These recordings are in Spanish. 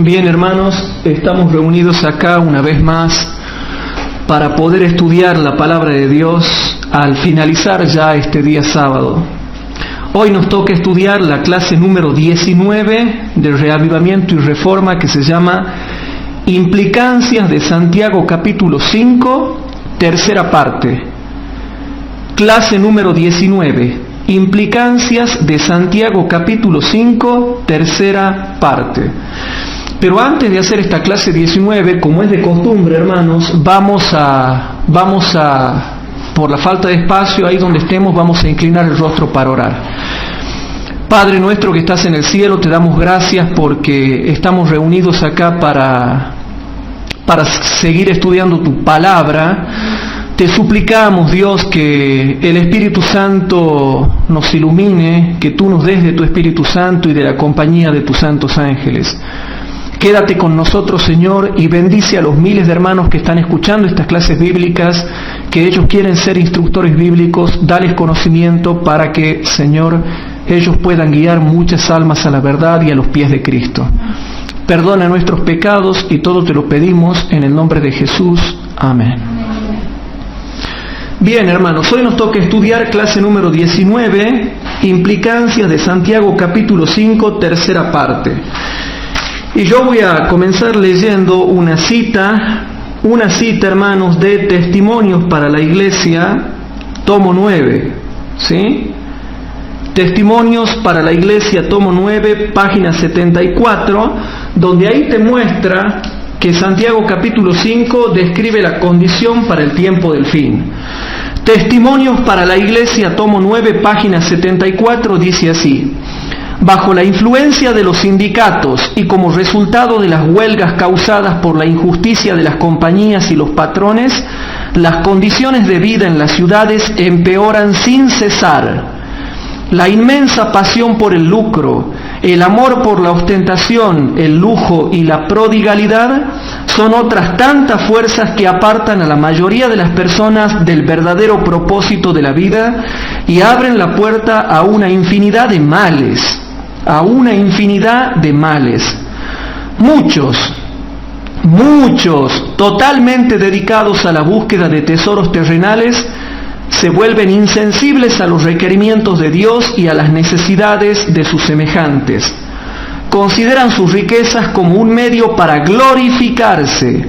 Bien, hermanos, estamos reunidos acá una vez más para poder estudiar la palabra de Dios al finalizar ya este día sábado. Hoy nos toca estudiar la clase número 19 de Reavivamiento y Reforma, que se llama Implicancias de Santiago capítulo 5, tercera parte. Clase número 19. Implicancias de Santiago capítulo 5, tercera parte. Pero antes de hacer esta clase 19, como es de costumbre, hermanos, vamos a, por la falta de espacio, ahí donde estemos, vamos a inclinar el rostro para orar. Padre nuestro que estás en el cielo, te damos gracias porque estamos reunidos acá para seguir estudiando tu palabra. Te suplicamos, Dios, que el Espíritu Santo nos ilumine, que tú nos des de tu Espíritu Santo y de la compañía de tus santos ángeles. Quédate con nosotros, Señor, y bendice a los miles de hermanos que están escuchando estas clases bíblicas, que ellos quieren ser instructores bíblicos. Dales conocimiento para que, Señor, ellos puedan guiar muchas almas a la verdad y a los pies de Cristo. Perdona nuestros pecados y todo te lo pedimos en el nombre de Jesús. Amén. Bien, hermanos, hoy nos toca estudiar clase número 19, Implicancias de Santiago capítulo 5, tercera parte. Y yo voy a comenzar leyendo una cita, hermanos, de Testimonios para la Iglesia, tomo 9, ¿sí? Testimonios para la Iglesia, tomo 9, página 74, donde ahí te muestra que Santiago capítulo 5 describe la condición para el tiempo del fin. Testimonios para la Iglesia, tomo 9, página 74, dice así: bajo la influencia de los sindicatos y como resultado de las huelgas causadas por la injusticia de las compañías y los patrones, las condiciones de vida en las ciudades empeoran sin cesar. La inmensa pasión por el lucro, el amor por la ostentación, el lujo y la prodigalidad son otras tantas fuerzas que apartan a la mayoría de las personas del verdadero propósito de la vida y abren la puerta a una infinidad de males. Muchos, totalmente dedicados a la búsqueda de tesoros terrenales, se vuelven insensibles a los requerimientos de Dios y a las necesidades de sus semejantes. Consideran sus riquezas como un medio para glorificarse.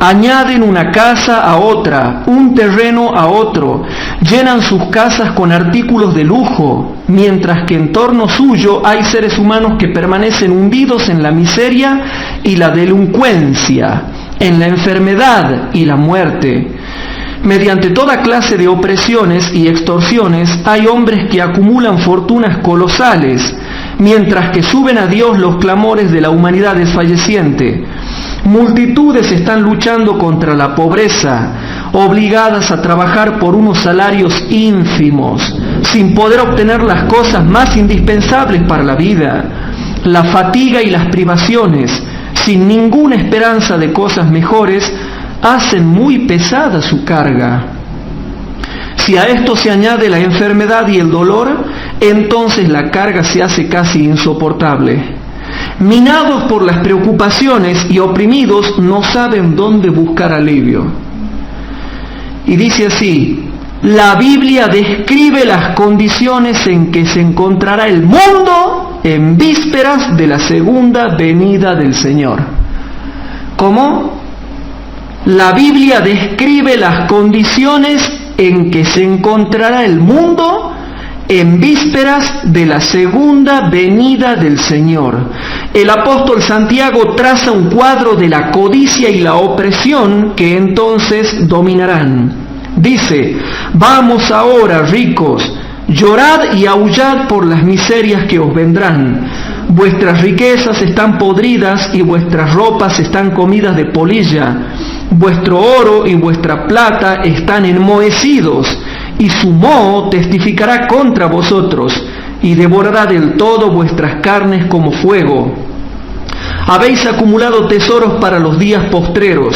Añaden una casa a otra, un terreno a otro, llenan sus casas con artículos de lujo, mientras que en torno suyo hay seres humanos que permanecen hundidos en la miseria y la delincuencia, en la enfermedad y la muerte. Mediante toda clase de opresiones y extorsiones hay hombres que acumulan fortunas colosales, mientras que suben a Dios los clamores de la humanidad desfalleciente. Multitudes están luchando contra la pobreza, obligadas a trabajar por unos salarios ínfimos, sin poder obtener las cosas más indispensables para la vida. La fatiga y las privaciones, sin ninguna esperanza de cosas mejores, hacen muy pesada su carga. Si a esto se añade la enfermedad y el dolor, entonces la carga se hace casi insoportable. Minados por las preocupaciones y oprimidos, no saben dónde buscar alivio. Y dice así: la Biblia describe las condiciones en que se encontrará el mundo en vísperas de la segunda venida del Señor. ¿Cómo? La Biblia describe las condiciones en que se encontrará el mundo en vísperas de la segunda venida del Señor. El apóstol Santiago traza un cuadro de la codicia y la opresión que entonces dominarán. Dice: vamos ahora, ricos, llorad y aullad por las miserias que os vendrán. Vuestras riquezas están podridas y vuestras ropas están comidas de polilla. Vuestro oro y vuestra plata están enmohecidos, y su moho testificará contra vosotros, y devorará del todo vuestras carnes como fuego. Habéis acumulado tesoros para los días postreros.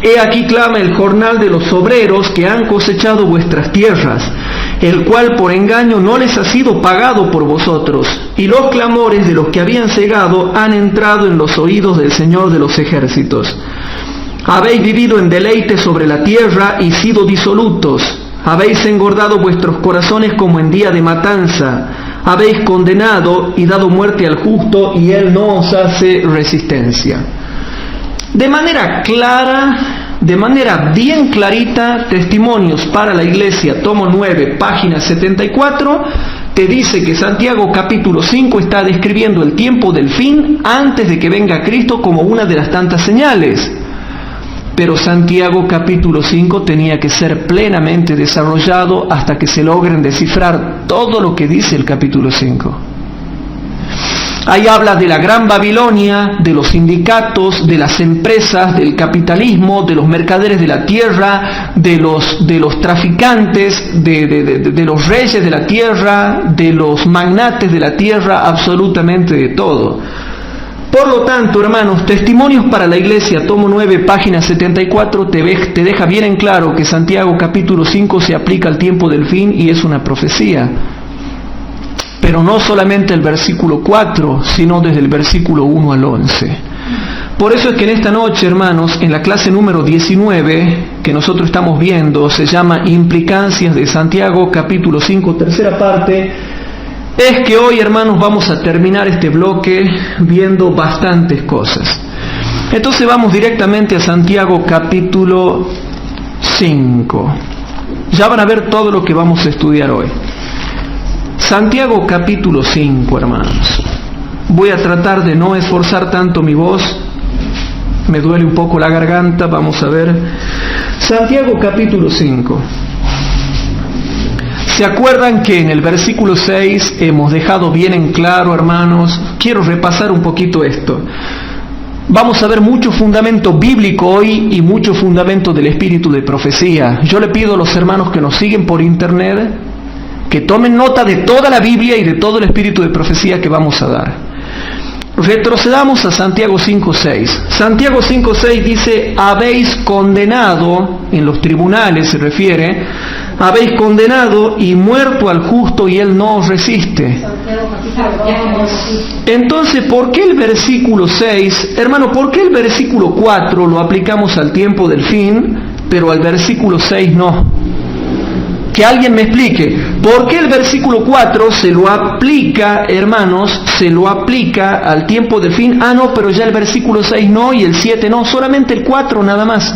He aquí clama el jornal de los obreros que han cosechado vuestras tierras, el cual por engaño no les ha sido pagado por vosotros, y los clamores de los que habían cegado han entrado en los oídos del Señor de los ejércitos. Habéis vivido en deleite sobre la tierra y sido disolutos. Habéis engordado vuestros corazones como en día de matanza. Habéis condenado y dado muerte al justo, y él no os hace resistencia. De manera clara, de manera bien clarita, Testimonios para la Iglesia, tomo 9, página 74, te dice que Santiago capítulo 5 está describiendo el tiempo del fin antes de que venga Cristo como una de las tantas señales. Pero Santiago capítulo 5 tenía que ser plenamente desarrollado hasta que se logren descifrar todo lo que dice el capítulo 5. Ahí habla de la Gran Babilonia, de los sindicatos, de las empresas, del capitalismo, de los mercaderes de la tierra, de los traficantes, de los reyes de la tierra, de los magnates de la tierra, absolutamente de todo. Por lo tanto, hermanos, Testimonios para la Iglesia, tomo 9, página 74, te deja bien en claro que Santiago capítulo 5 se aplica al tiempo del fin y es una profecía. Pero no solamente el versículo 4, sino desde el versículo 1 al 11. Por eso es que en esta noche, hermanos, en la clase número 19, que nosotros estamos viendo, se llama Implicancias de Santiago capítulo 5, tercera parte, es que hoy, hermanos, vamos a terminar este bloque viendo bastantes cosas. Entonces vamos directamente a Santiago capítulo 5. Ya van a ver todo lo que vamos a estudiar hoy. Santiago capítulo 5, hermanos. Voy a tratar de no esforzar tanto mi voz. Me duele un poco la garganta, vamos a ver. Santiago capítulo 5. ¿Se acuerdan que en el versículo 6 hemos dejado bien en claro, hermanos? Quiero repasar un poquito esto. Vamos a ver mucho fundamento bíblico hoy y mucho fundamento del espíritu de profecía. Yo le pido a los hermanos que nos siguen por internet que tomen nota de toda la Biblia y de todo el espíritu de profecía que vamos a dar. Retrocedamos a Santiago 5.6. Santiago 5.6 dice, habéis condenado, en los tribunales se refiere, habéis condenado y muerto al justo y él no os resiste. Entonces, ¿por qué el versículo 6, hermano, por qué el versículo 4 lo aplicamos al tiempo del fin, pero al versículo 6 no? Que alguien me explique, ¿por qué el versículo 4 se lo aplica, hermanos, se lo aplica al tiempo del fin? Ah, no, pero ya el versículo 6 no y el 7 no, solamente el 4 nada más.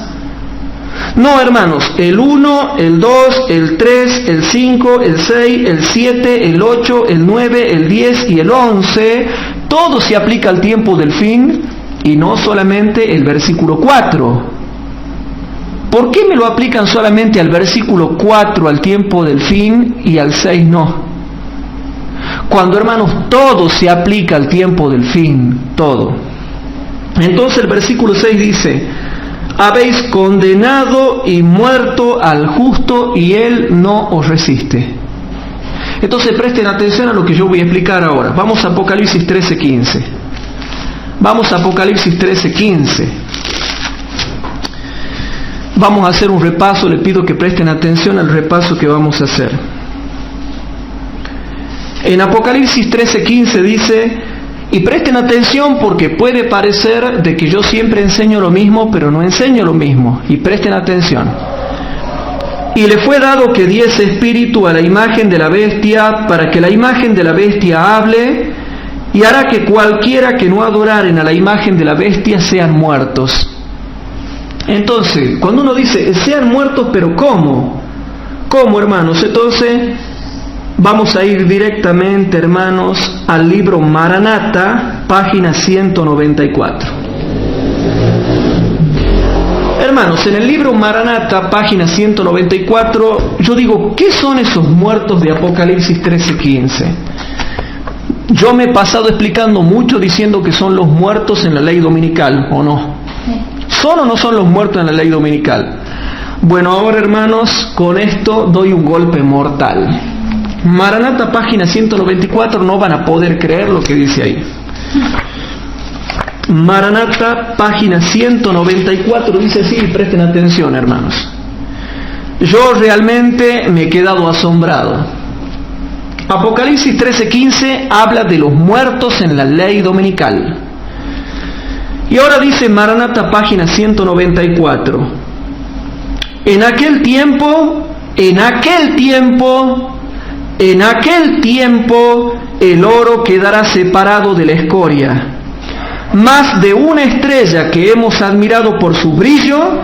No, hermanos, el 1, el 2, el 3, el 5, el 6, el 7, el 8, el 9, el 10 y el 11, todo se aplica al tiempo del fin y no solamente el versículo 4. ¿Por qué me lo aplican solamente al versículo 4, al tiempo del fin, y al 6 no? Cuando, hermanos, todo se aplica al tiempo del fin, todo. Entonces el versículo 6 dice, habéis condenado y muerto al justo y él no os resiste. Entonces presten atención a lo que yo voy a explicar ahora. Vamos a Apocalipsis 13:15. Vamos a Apocalipsis 13:15. Vamos a hacer un repaso, les pido que presten atención al repaso que vamos a hacer. En Apocalipsis 13:15 dice, y presten atención porque puede parecer de que yo siempre enseño lo mismo, pero no enseño lo mismo, y presten atención. Y le fue dado que diese espíritu a la imagen de la bestia, para que la imagen de la bestia hable, y hará que cualquiera que no adoraren a la imagen de la bestia sean muertos. Entonces, cuando uno dice, sean muertos, pero ¿cómo? ¿Cómo, hermanos? Entonces, vamos a ir directamente, hermanos, al libro Maranata, página 194. Hermanos, en el libro Maranata, página 194, yo digo, ¿qué son esos muertos de Apocalipsis 13:15? Yo me he pasado explicando mucho diciendo que son los muertos en la ley dominical, ¿o no? ¿Son o no son los muertos en la ley dominical? Bueno, ahora, hermanos, con esto doy un golpe mortal. Maranata, página 194, no van a poder creer lo que dice ahí. Maranata, página 194, dice así, y presten atención, hermanos. yo realmente me he quedado asombrado. Apocalipsis 13:15 habla de los muertos en la ley dominical. Y ahora dice Maranata, página 194. En aquel tiempo, el oro quedará separado de la escoria. Más de una estrella que hemos admirado por su brillo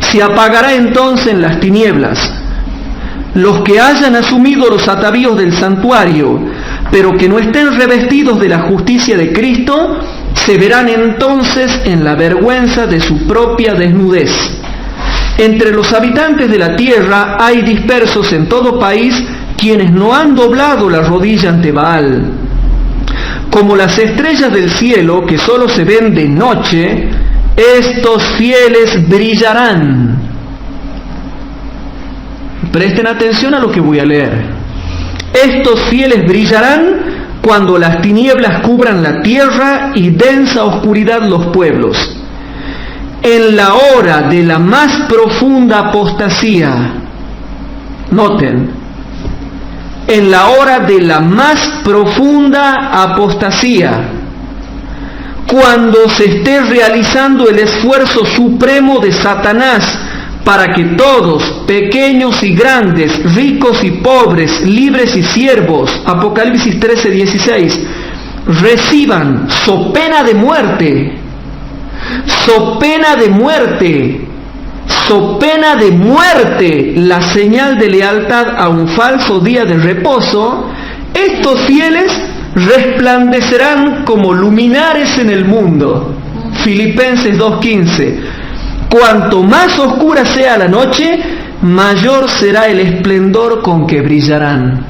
se apagará entonces en las tinieblas. Los que hayan asumido los atavíos del santuario, pero que no estén revestidos de la justicia de Cristo, se verán entonces en la vergüenza de su propia desnudez. Entre los habitantes de la tierra hay dispersos en todo país quienes no han doblado la rodilla ante Baal. Como las estrellas del cielo que solo se ven de noche, estos fieles brillarán. Presten atención a lo que voy a leer. Estos fieles brillarán cuando las tinieblas cubran la tierra y densa oscuridad los pueblos. En la hora de la más profunda apostasía, noten, en la hora de la más profunda apostasía, cuando se esté realizando el esfuerzo supremo de Satanás para que todos, pequeños y grandes, ricos y pobres, libres y siervos, Apocalipsis 13:16, reciban so pena de muerte, la señal de lealtad a un falso día de reposo, estos fieles resplandecerán como luminares en el mundo. Filipenses 2:15. Cuanto más oscura sea la noche, mayor será el esplendor con que brillarán.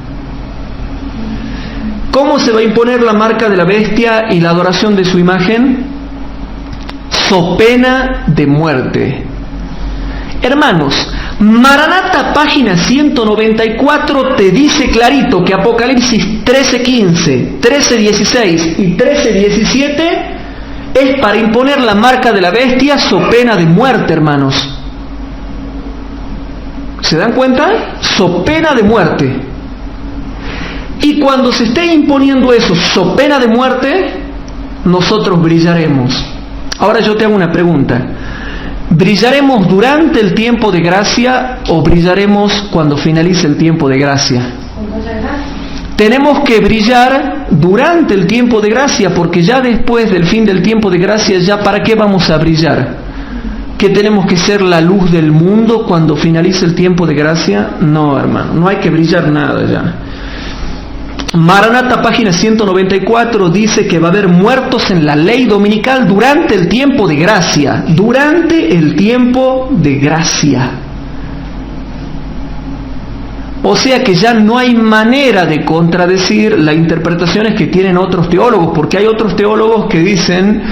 ¿Cómo se va a imponer la marca de la bestia y la adoración de su imagen? So pena de muerte. Hermanos, Maranata, página 194, te dice clarito que Apocalipsis 13:15, 13:16 y 13:17 es para imponer la marca de la bestia so pena de muerte, hermanos. ¿Se dan cuenta? So pena de muerte. Y cuando se esté imponiendo eso, so pena de muerte, nosotros brillaremos. Ahora yo te hago una pregunta. ¿Brillaremos durante el tiempo de gracia o brillaremos cuando finalice el tiempo de gracia? Tenemos que brillar durante el tiempo de gracia, porque ya después del fin del tiempo de gracia, ¿ya para qué vamos a brillar? ¿Que tenemos que ser la luz del mundo cuando finalice el tiempo de gracia? No, hermano, no hay que brillar nada ya. Maranata, página 194, dice que va a haber muertos en la ley dominical durante el tiempo de gracia. Durante el tiempo de gracia. O sea que ya no hay manera de contradecir las interpretaciones que tienen otros teólogos, porque hay otros teólogos que dicen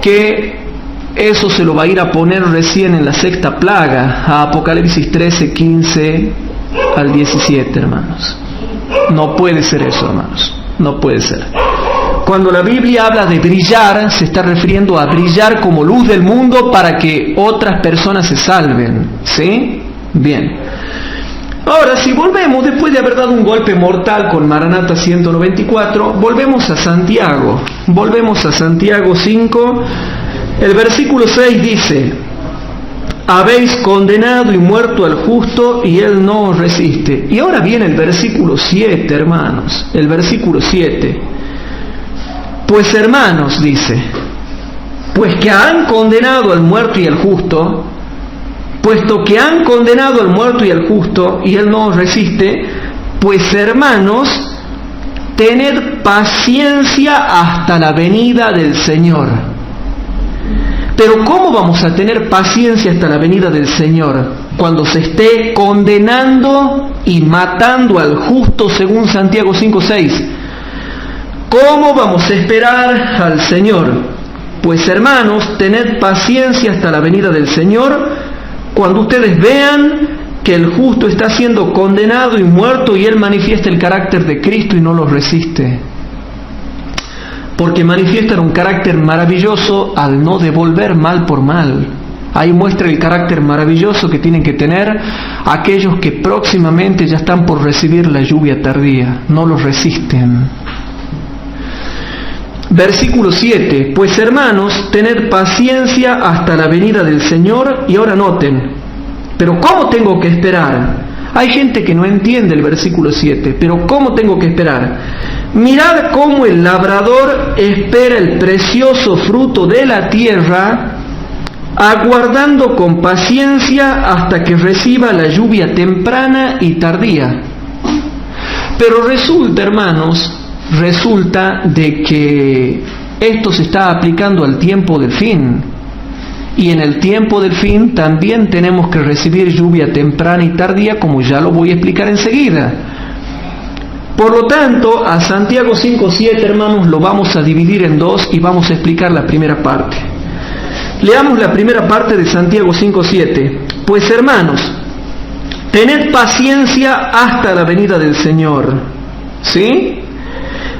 que eso se lo va a ir a poner recién en la sexta plaga, a Apocalipsis 13:15 al 17, hermanos. No puede ser eso, hermanos. No puede ser. Cuando la Biblia habla de brillar, se está refiriendo a brillar como luz del mundo para que otras personas se salven. ¿Sí? Bien. Ahora, si volvemos, después de haber dado un golpe mortal con Maranata 194, volvemos a Santiago. Volvemos a Santiago 5. El versículo 6 dice: habéis condenado y muerto al justo, y él no os resiste. Y ahora viene el versículo 7, hermanos. El versículo 7. Pues hermanos, dice, pues que han condenado al muerto y al justo, puesto que han condenado al muerto y al justo, y él no os resiste, pues hermanos, tened paciencia hasta la venida del Señor. Pero ¿cómo vamos a tener paciencia hasta la venida del Señor? Cuando se esté condenando y matando al justo, según Santiago 5:6. ¿Cómo vamos a esperar al Señor? Pues hermanos, tened paciencia hasta la venida del Señor, cuando ustedes vean que el justo está siendo condenado y muerto y él manifiesta el carácter de Cristo y no lo resiste. Porque manifiestan un carácter maravilloso al no devolver mal por mal, Ahí muestra el carácter maravilloso que tienen que tener aquellos que próximamente ya están por recibir la lluvia tardía. No los resisten. Versículo 7. Pues hermanos, tened paciencia hasta la venida del Señor. Y ahora noten, pero ¿cómo tengo que esperar? Hay gente que no entiende el versículo 7, pero ¿cómo tengo que esperar? Mirad cómo el labrador espera el precioso fruto de la tierra, aguardando con paciencia hasta que reciba la lluvia temprana y tardía. Pero resulta, hermanos, de que esto se está aplicando al tiempo del fin. Y en el tiempo del fin también tenemos que recibir lluvia temprana y tardía, como ya lo voy a explicar enseguida. Por lo tanto, a Santiago 5:7, hermanos, lo vamos a dividir en dos y vamos a explicar la primera parte. Leamos la primera parte de Santiago 5:7. Pues hermanos, tened paciencia hasta la venida del Señor. ¿Sí?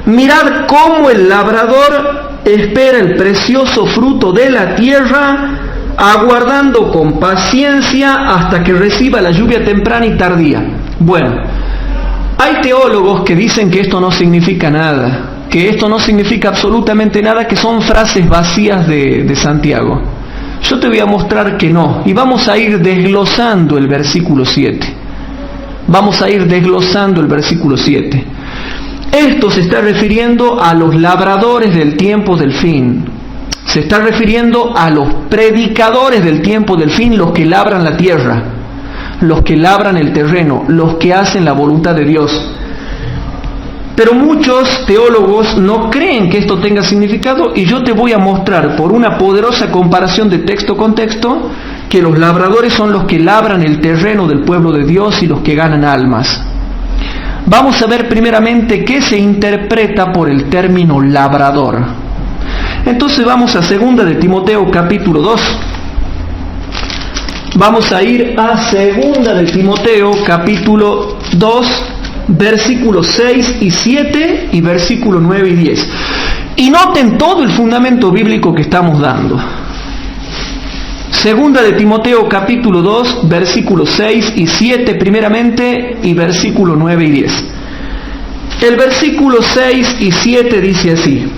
Mirad cómo el labrador espera el precioso fruto de la tierra, aguardando con paciencia hasta que reciba la lluvia temprana y tardía. Bueno, hay teólogos que dicen que esto no significa nada, que esto no significa absolutamente nada, que son frases vacías de Santiago. Yo te voy a mostrar que no, y vamos a ir desglosando el versículo 7. Vamos a ir desglosando el versículo 7. Esto se está refiriendo a los labradores del tiempo del fin. Se está refiriendo a los predicadores del tiempo del fin, los que labran la tierra, los que labran el terreno, los que hacen la voluntad de Dios. Pero muchos teólogos no creen que esto tenga significado, y yo te voy a mostrar por una poderosa comparación de texto con texto que los labradores son los que labran el terreno del pueblo de Dios y los que ganan almas. Vamos a ver primeramente qué se interpreta por el término labrador. Entonces vamos a 2 de Timoteo capítulo 2. Vamos a ir a 2 de Timoteo capítulo 2, versículos 6 y 7 y versículos 9 y 10. Y noten todo el fundamento bíblico que estamos dando. 2 de Timoteo capítulo 2, versículos 6 y 7 primeramente y versículos 9 y 10. El versículo 6 y 7 dice así: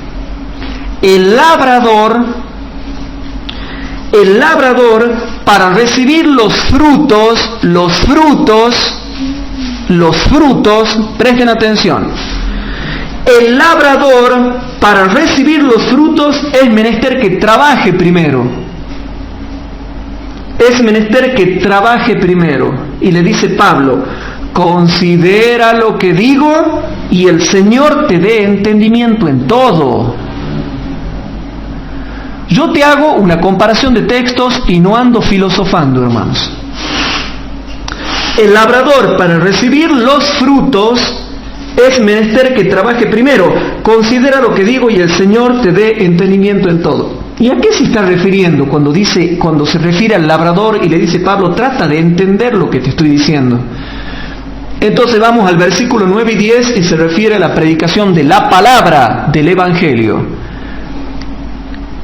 el labrador para recibir los frutos, presten atención. El labrador para recibir los frutos es menester que trabaje primero. Es menester que trabaje primero. Y le dice Pablo: considera lo que digo y el Señor te dé entendimiento en todo. Yo te hago una comparación de textos y no ando filosofando, hermanos. El labrador para recibir los frutos es menester que trabaje primero. Considera lo que digo y el Señor te dé entendimiento en todo. ¿Y a qué se está refiriendo cuando se refiere al labrador y le dice Pablo, trata de entender lo que te estoy diciendo? Entonces vamos al versículo 9 y 10 y se refiere a la predicación de la palabra del Evangelio.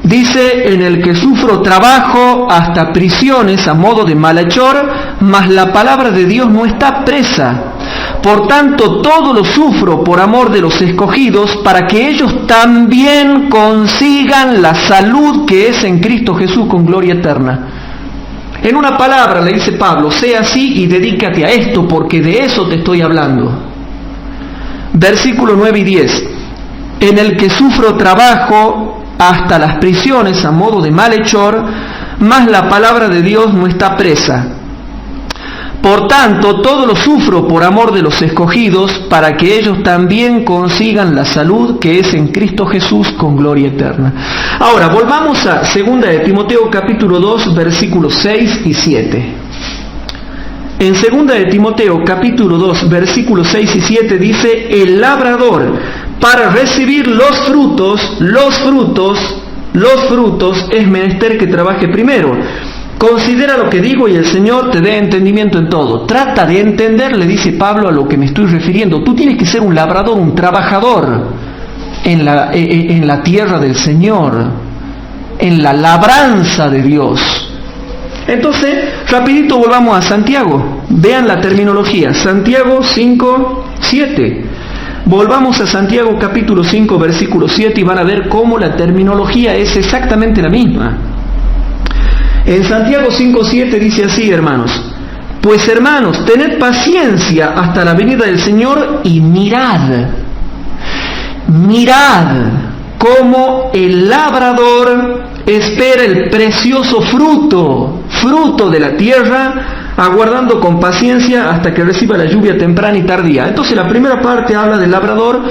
Dice: en el que sufro trabajo hasta prisiones a modo de malhechor, mas la palabra de Dios no está presa. Por tanto, todo lo sufro por amor de los escogidos, para que ellos también consigan la salud que es en Cristo Jesús con gloria eterna. En una palabra le dice Pablo: sea así y dedícate a esto, porque de eso te estoy hablando. Versículo 9 y 10. En el que sufro trabajo hasta las prisiones a modo de malhechor, mas la palabra de Dios no está presa. Por tanto, todo lo sufro por amor de los escogidos, para que ellos también consigan la salud que es en Cristo Jesús con gloria eterna. Ahora, volvamos a 2 de Timoteo capítulo 2, versículos 6 y 7. En 2 de Timoteo capítulo 2, versículos 6 y 7 dice: el labrador para recibir los frutos es menester que trabaje primero. Considera lo que digo y el Señor te dé entendimiento en todo. Trata de entender, le dice Pablo, a lo que me estoy refiriendo. Tú tienes que ser un labrador, un trabajador en la tierra del Señor, en la labranza de Dios. Entonces, rapidito volvamos a Santiago. Vean la terminología. Santiago 5:7. Volvamos a Santiago capítulo 5, versículo 7 y van a ver cómo la terminología es exactamente la misma. En Santiago 5:7 dice así, hermanos: pues hermanos, tened paciencia hasta la venida del Señor y mirad cómo el labrador espera el precioso fruto de la tierra, aguardando con paciencia hasta que reciba la lluvia temprana y tardía. Entonces la primera parte habla del labrador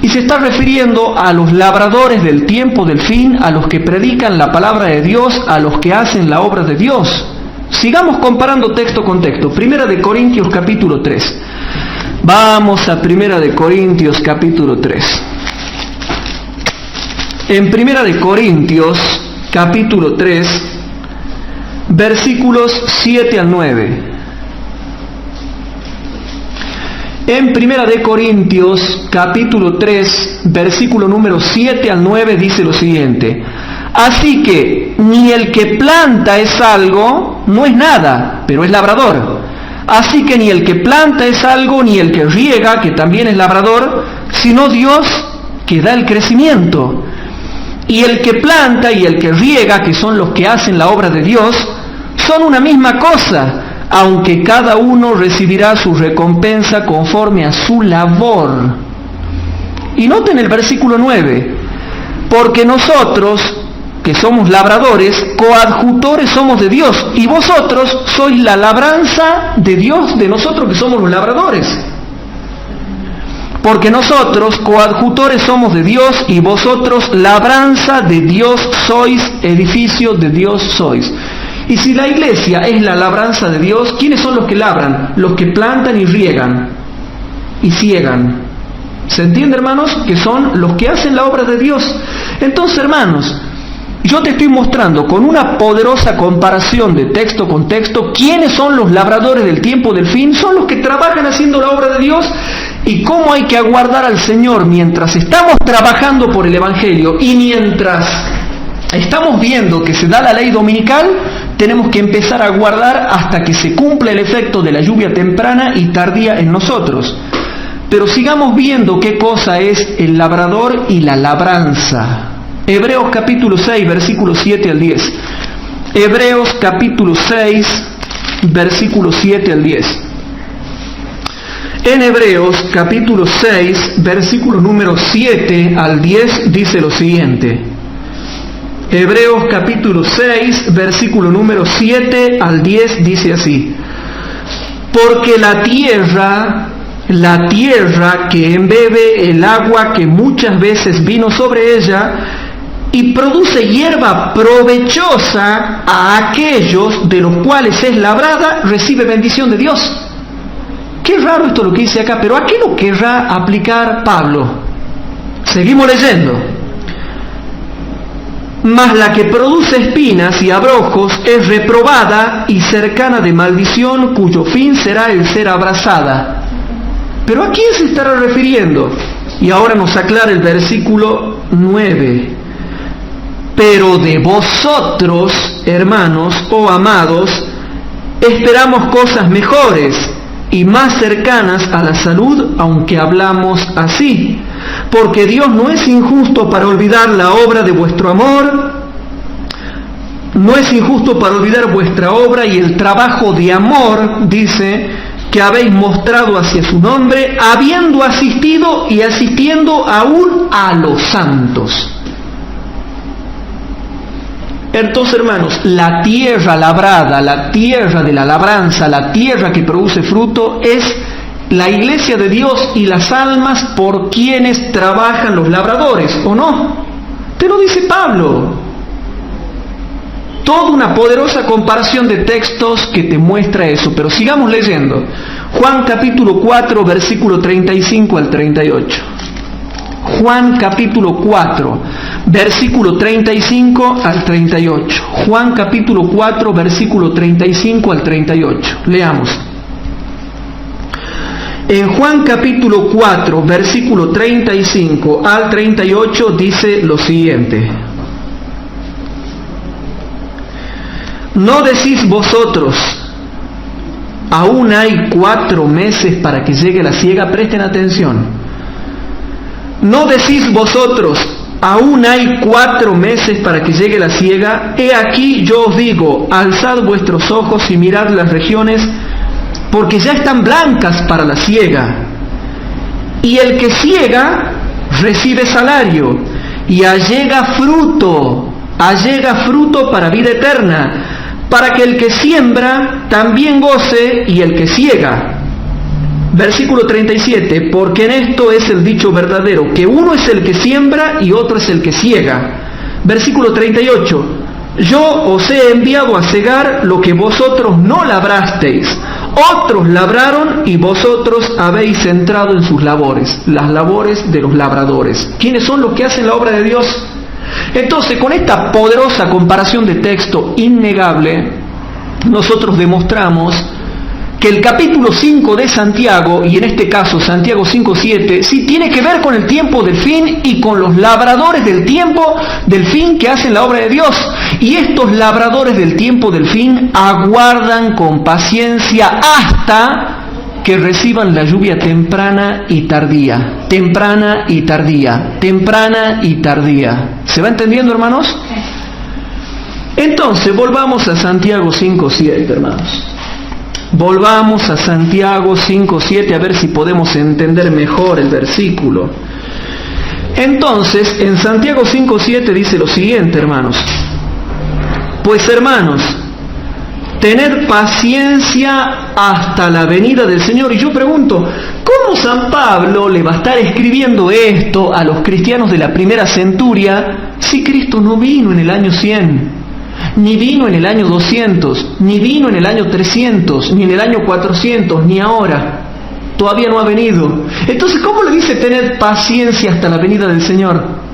y se está refiriendo a los labradores del tiempo del fin, a los que predican la palabra de Dios, a los que hacen la obra de Dios. Sigamos comparando texto con texto. Primera de Corintios capítulo 3. Vamos a Primera de Corintios capítulo 3. En Primera de Corintios capítulo 3, versículos 7 al 9. En Primera de Corintios capítulo 3, versículo número 7 al 9 dice lo siguiente: así que ni el que planta es algo, no es nada, pero es labrador. Así que ni el que planta es algo, ni el que riega, que también es labrador, sino Dios que da el crecimiento. Y el que planta y el que riega, que son los que hacen la obra de Dios, son una misma cosa, aunque cada uno recibirá su recompensa conforme a su labor. Y noten el versículo 9: porque nosotros, que somos labradores, coadjutores somos de Dios, y vosotros sois la labranza de Dios, de nosotros que somos los labradores. Porque nosotros, coadjutores somos de Dios, y vosotros, labranza de Dios sois, edificio de Dios sois. Y si la iglesia es la labranza de Dios, ¿quiénes son los que labran? Los que plantan y riegan y ciegan. ¿Se entiende, hermanos? Que son los que hacen la obra de Dios. Entonces, hermanos, yo te estoy mostrando con una poderosa comparación de texto con texto quiénes son los labradores del tiempo del fin. Son los que trabajan haciendo la obra de Dios, y cómo hay que aguardar al Señor mientras estamos trabajando por el Evangelio y mientras estamos viendo que se da la ley dominical. Tenemos que empezar a aguardar hasta que se cumpla el efecto de la lluvia temprana y tardía en nosotros. Pero sigamos viendo qué cosa es el labrador y la labranza. Hebreos capítulo 6, versículos 7 al 10. Hebreos capítulo 6, versículos 7 al 10. En Hebreos capítulo 6, versículo número 7 al 10 dice lo siguiente. Hebreos capítulo 6, versículo número 7 al 10 dice así: porque la tierra que embebe el agua que muchas veces vino sobre ella, y produce hierba provechosa a aquellos de los cuales es labrada, recibe bendición de Dios. Qué raro esto lo que dice acá, pero ¿a qué lo querrá aplicar Pablo? Seguimos leyendo. Mas la que produce espinas y abrojos es reprobada y cercana de maldición, cuyo fin será el ser abrazada. ¿Pero a quién se estará refiriendo? Y ahora nos aclara el versículo 9. Pero de vosotros, hermanos o amados, esperamos cosas mejores y más cercanas a la salud, aunque hablamos así. Porque Dios no es injusto para olvidar la obra de vuestro amor, no es injusto para olvidar vuestra obra y el trabajo de amor, dice, que habéis mostrado hacia su nombre, habiendo asistido y asistiendo aún a los santos. Entonces, hermanos, la tierra labrada, la tierra de la labranza, la tierra que produce fruto, es la iglesia de Dios y las almas por quienes trabajan los labradores, ¿o no? Te lo dice Pablo. Toda una poderosa comparación de textos que te muestra eso, pero sigamos leyendo. Juan capítulo 4, versículo 35 al 38. Juan capítulo 4, versículo 35 al 38. Juan capítulo 4, versículo 35 al 38. Leamos. En Juan capítulo 4, versículo 35 al 38 dice lo siguiente: ¿No decís vosotros, aún hay 4 meses para que llegue la siega? Presten atención. ¿No decís vosotros, aún hay 4 meses para que llegue la siega? He aquí yo os digo, alzad vuestros ojos y mirad las regiones, porque ya están blancas para la siega. Y el que siega recibe salario, y allega fruto para vida eterna, para que el que siembra también goce y el que siega. Versículo 37, porque en esto es el dicho verdadero, que uno es el que siembra y otro es el que siega. Versículo 38, yo os he enviado a segar lo que vosotros no labrasteis. Otros labraron y vosotros habéis entrado en sus labores, las labores de los labradores. ¿Quiénes son los que hacen la obra de Dios? Entonces, con esta poderosa comparación de texto innegable, nosotros demostramos que el capítulo 5 de Santiago, y en este caso Santiago 5:7, sí tiene que ver con el tiempo del fin y con los labradores del tiempo del fin que hacen la obra de Dios. Y estos labradores del tiempo del fin aguardan con paciencia hasta que reciban la lluvia temprana y tardía, temprana y tardía, temprana y tardía. ¿Se va entendiendo, hermanos? Entonces, volvamos a Santiago 5:7, hermanos. Volvamos a Santiago 5:7 a ver si podemos entender mejor el versículo. Entonces, en Santiago 5:7 dice lo siguiente, hermanos. Pues, hermanos, tened paciencia hasta la venida del Señor. Y yo pregunto, ¿cómo San Pablo le va a estar escribiendo esto a los cristianos de la primera centuria si Cristo no vino en el año 100? Ni vino en el año 200, ni vino en el año 300, ni en el año 400, ni ahora. Todavía no ha venido. Entonces, ¿cómo le dice tened paciencia hasta la venida del Señor?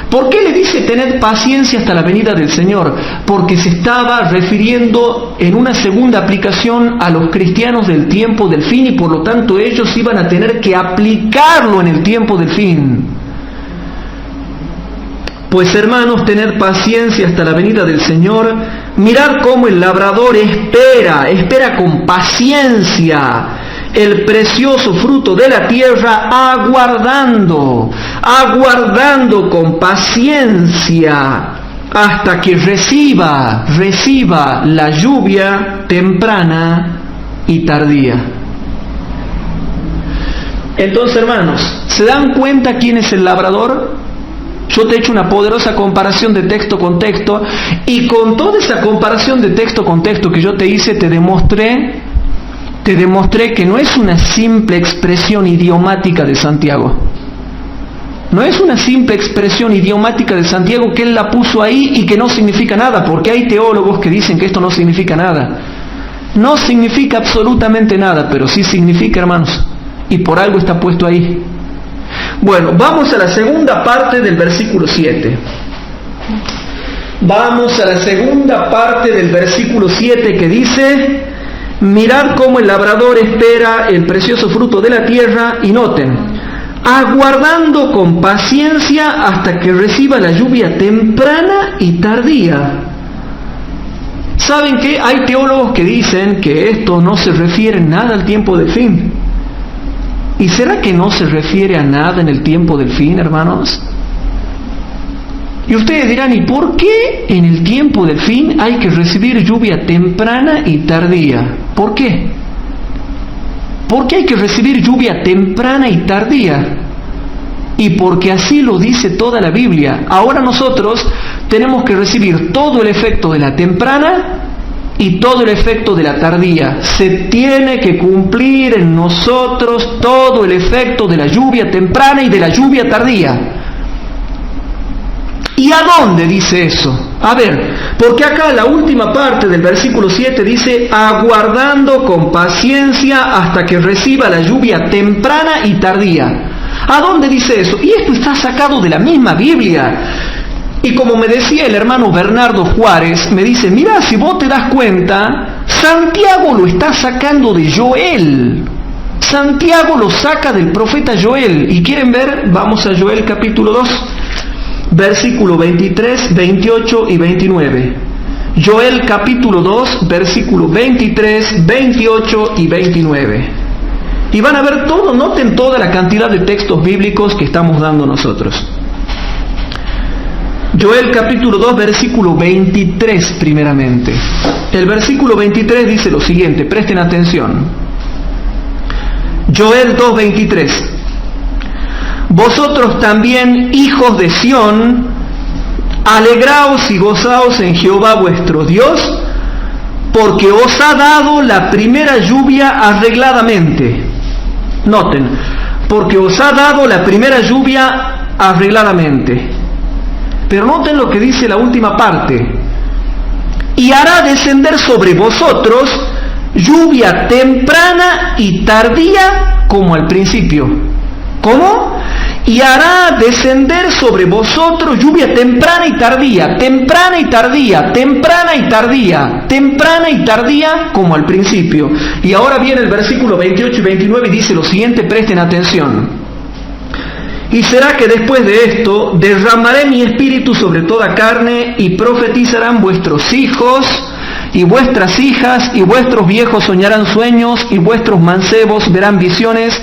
¿Por qué le dice tened paciencia hasta la venida del Señor? Porque se estaba refiriendo en una segunda aplicación a los cristianos del tiempo del fin y por lo tanto ellos iban a tener que aplicarlo en el tiempo del fin. Pues hermanos, tened paciencia hasta la venida del Señor. Mirad cómo el labrador espera con paciencia el precioso fruto de la tierra, aguardando con paciencia hasta que reciba la lluvia temprana y tardía. Entonces, hermanos, ¿se dan cuenta quién es el labrador? Yo te he hecho una poderosa comparación de texto con texto, y con toda esa comparación de texto con texto que yo te hice, te demostré que no es una simple expresión idiomática de Santiago. No es una simple expresión idiomática de Santiago que él la puso ahí y que no significa nada, porque hay teólogos que dicen que esto no significa nada. No significa absolutamente nada, pero sí significa, hermanos, y por algo está puesto ahí. Bueno, vamos a la segunda parte del versículo 7. Vamos a la segunda parte del versículo 7 que dice: mirad cómo el labrador espera el precioso fruto de la tierra, y noten, aguardando con paciencia hasta que reciba la lluvia temprana y tardía. ¿Saben qué? Hay teólogos que dicen que esto no se refiere en nada al tiempo del fin. ¿Y será que no se refiere a nada en el tiempo del fin, hermanos? Y ustedes dirán, ¿y por qué en el tiempo del fin hay que recibir lluvia temprana y tardía? ¿Por qué? ¿Por qué hay que recibir lluvia temprana y tardía? Y porque así lo dice toda la Biblia. Ahora nosotros tenemos que recibir todo el efecto de la temprana y todo el efecto de la tardía. Se tiene que cumplir en nosotros todo el efecto de la lluvia temprana y de la lluvia tardía. ¿Y a dónde dice eso? A ver, porque acá la última parte del versículo 7 dice: aguardando con paciencia hasta que reciba la lluvia temprana y tardía. ¿A dónde dice eso? Y esto está sacado de la misma Biblia. Y como me decía el hermano Bernardo Juárez, me dice, mira, si vos te das cuenta, Santiago lo está sacando de Joel. Santiago lo saca del profeta Joel. ¿Y quieren ver? Vamos a Joel capítulo 2, versículo 23, 28 y 29. Joel capítulo 2, versículos 23, 28 y 29. Y van a ver todo, noten toda la cantidad de textos bíblicos que estamos dando nosotros. Joel capítulo 2, versículo 23 primeramente. El versículo 23 dice lo siguiente, presten atención. Joel 2, 23. Vosotros también, hijos de Sión, alegraos y gozaos en Jehová vuestro Dios, porque os ha dado la primera lluvia arregladamente. Noten, porque os ha dado la primera lluvia arregladamente. Pero noten lo que dice la última parte. Y hará descender sobre vosotros lluvia temprana y tardía como al principio. ¿Cómo? Y hará descender sobre vosotros lluvia temprana y tardía, temprana y tardía, temprana y tardía, temprana y tardía como al principio. Y ahora viene el versículo 28 y 29 y dice lo siguiente, presten atención. Y será que después de esto derramaré mi espíritu sobre toda carne y profetizarán vuestros hijos y vuestras hijas y vuestros viejos soñarán sueños y vuestros mancebos verán visiones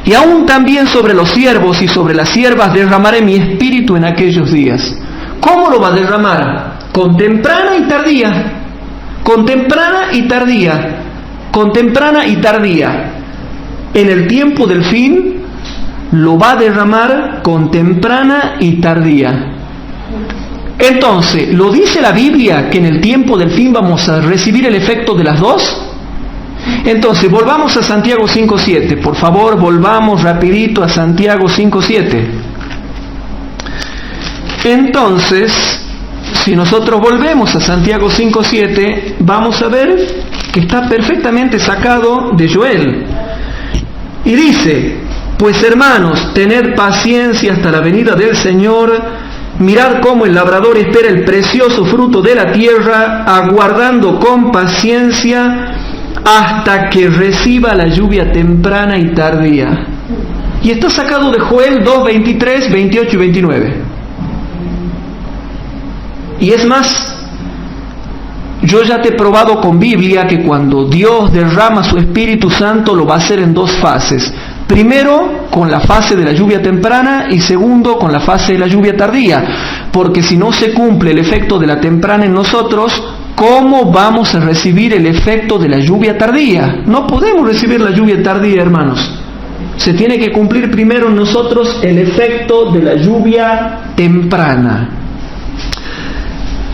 y aún también sobre los siervos y sobre las siervas derramaré mi espíritu en aquellos días. ¿Cómo lo va a derramar? Con temprana y tardía, con temprana y tardía, con temprana y tardía. En el tiempo del fin lo va a derramar con temprana y tardía. Entonces, ¿lo dice la Biblia que en el tiempo del fin vamos a recibir el efecto de las dos? Entonces, volvamos a Santiago 5.7. Por favor, volvamos rapidito a Santiago 5.7. Entonces, si nosotros volvemos a Santiago 5.7, vamos a ver que está perfectamente sacado de Joel. Y dice: pues hermanos, tened paciencia hasta la venida del Señor, mirad cómo el labrador espera el precioso fruto de la tierra, aguardando con paciencia hasta que reciba la lluvia temprana y tardía. Y está sacado de Joel 2, 23, 28 y 29. Y es más, yo ya te he probado con Biblia que cuando Dios derrama su Espíritu Santo lo va a hacer en dos fases. Primero, con la fase de la lluvia temprana y segundo, con la fase de la lluvia tardía. Porque si no se cumple el efecto de la temprana en nosotros, ¿cómo vamos a recibir el efecto de la lluvia tardía? No podemos recibir la lluvia tardía, hermanos. Se tiene que cumplir primero en nosotros el efecto de la lluvia temprana.